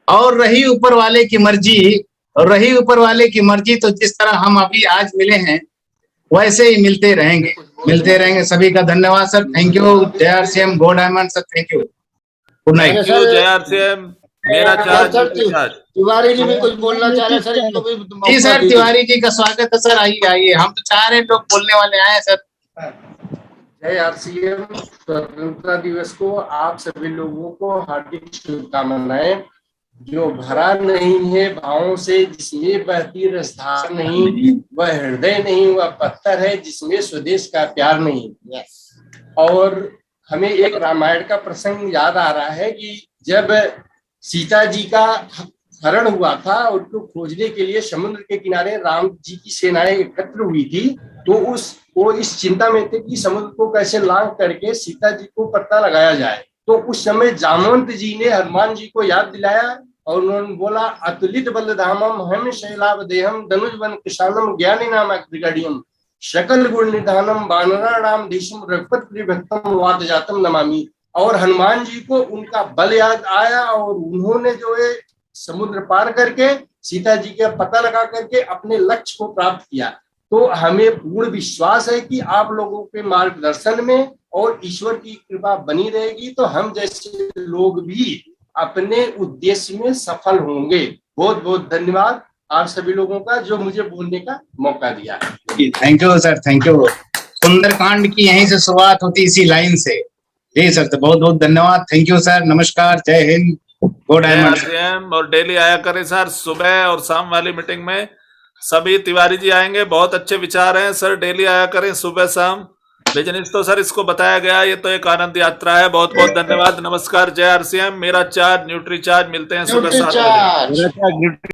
और रही ऊपर वाले की मर्जी, और रही ऊपर वाले की मर्जी, तो जिस तरह हम अभी आज मिले हैं वैसे ही मिलते रहेंगे सभी का धन्यवाद सर, थैंक यू। जय RCM, go diamond sir, thank you, good night. जय आरसीएम, मेरा चार्ज। तिवारी जी भी कुछ बोलना चाह रहे सर, इनको भी जी सर, तिवारी जी का स्वागत है सर, आइए आइए, हम तो 4 लोग बोलने वाले आए हैं सर। जय आरसीएम, स्वतंत्रता दिवस को आप सभी लोगों को हार्दिक शुभकामनाएं। जो भरा नहीं है भावों से, जिसमें बहती रसधार नहीं, वह हृदय नहीं, वह पत्थर है जिसमें स्वदेश का प्यार नहीं। और हमें एक रामायण का प्रसंग याद आ रहा है कि जब सीता जी का हरण हुआ था, उनको खोजने के लिए समुद्र के किनारे राम जी की सेनाएं एकत्र हुई थी, तो वो इस चिंता में थे कि समुद्र को कैसे लांघ करके सीता जी को पता लगाया जाए। तो उस समय जामवंत जी ने हनुमान जी को याद दिलाया और उन्होंने बोला, अतुलित बलधामम हम शैलाभ देहम धनुष वन किशानम ज्ञानी नाम अग्रगण्यम शकल गुण निधानम वानराणाम धीशम रघुपत प्रियभक्तम वात जातम नमामि। और हनुमान जी को उनका बल याद आया और उन्होंने जो है समुद्र पार करके सीता जी का पता लगा करके अपने लक्ष्य को प्राप्त किया। तो हमें पूर्ण विश्वास है कि आप लोगों के मार्गदर्शन में और ईश्वर की कृपा बनी रहेगी तो हम जैसे लोग भी अपने उद्देश्य में सफल होंगे। बहुत बहुत धन्यवाद आप सभी लोगों का जो मुझे बोलने का मौका दिया। Thank you sir, thank you. Sundarkand की यहीं से शुरुआत होती इसी लाइन से। जी सर, तो बहुत बहुत धन्यवाद। थैंक यू सर, नमस्कार, जय हिंद, गो डायमंड। और डेली आया करें सर, सुबह और शाम वाली मीटिंग में सभी तिवारी जी आएंगे, बहुत अच्छे विचार हैं सर, डेली आया करें सुबह शाम। बिजनेस तो सर इसको बताया गया, ये तो एक आनंद यात्रा है। बहुत बहुत धन्यवाद, नमस्कार, जय आरसीएम। मेरा चार्ज न्यूट्री चार्ज, मिलते हैं सुबह 7 बजे।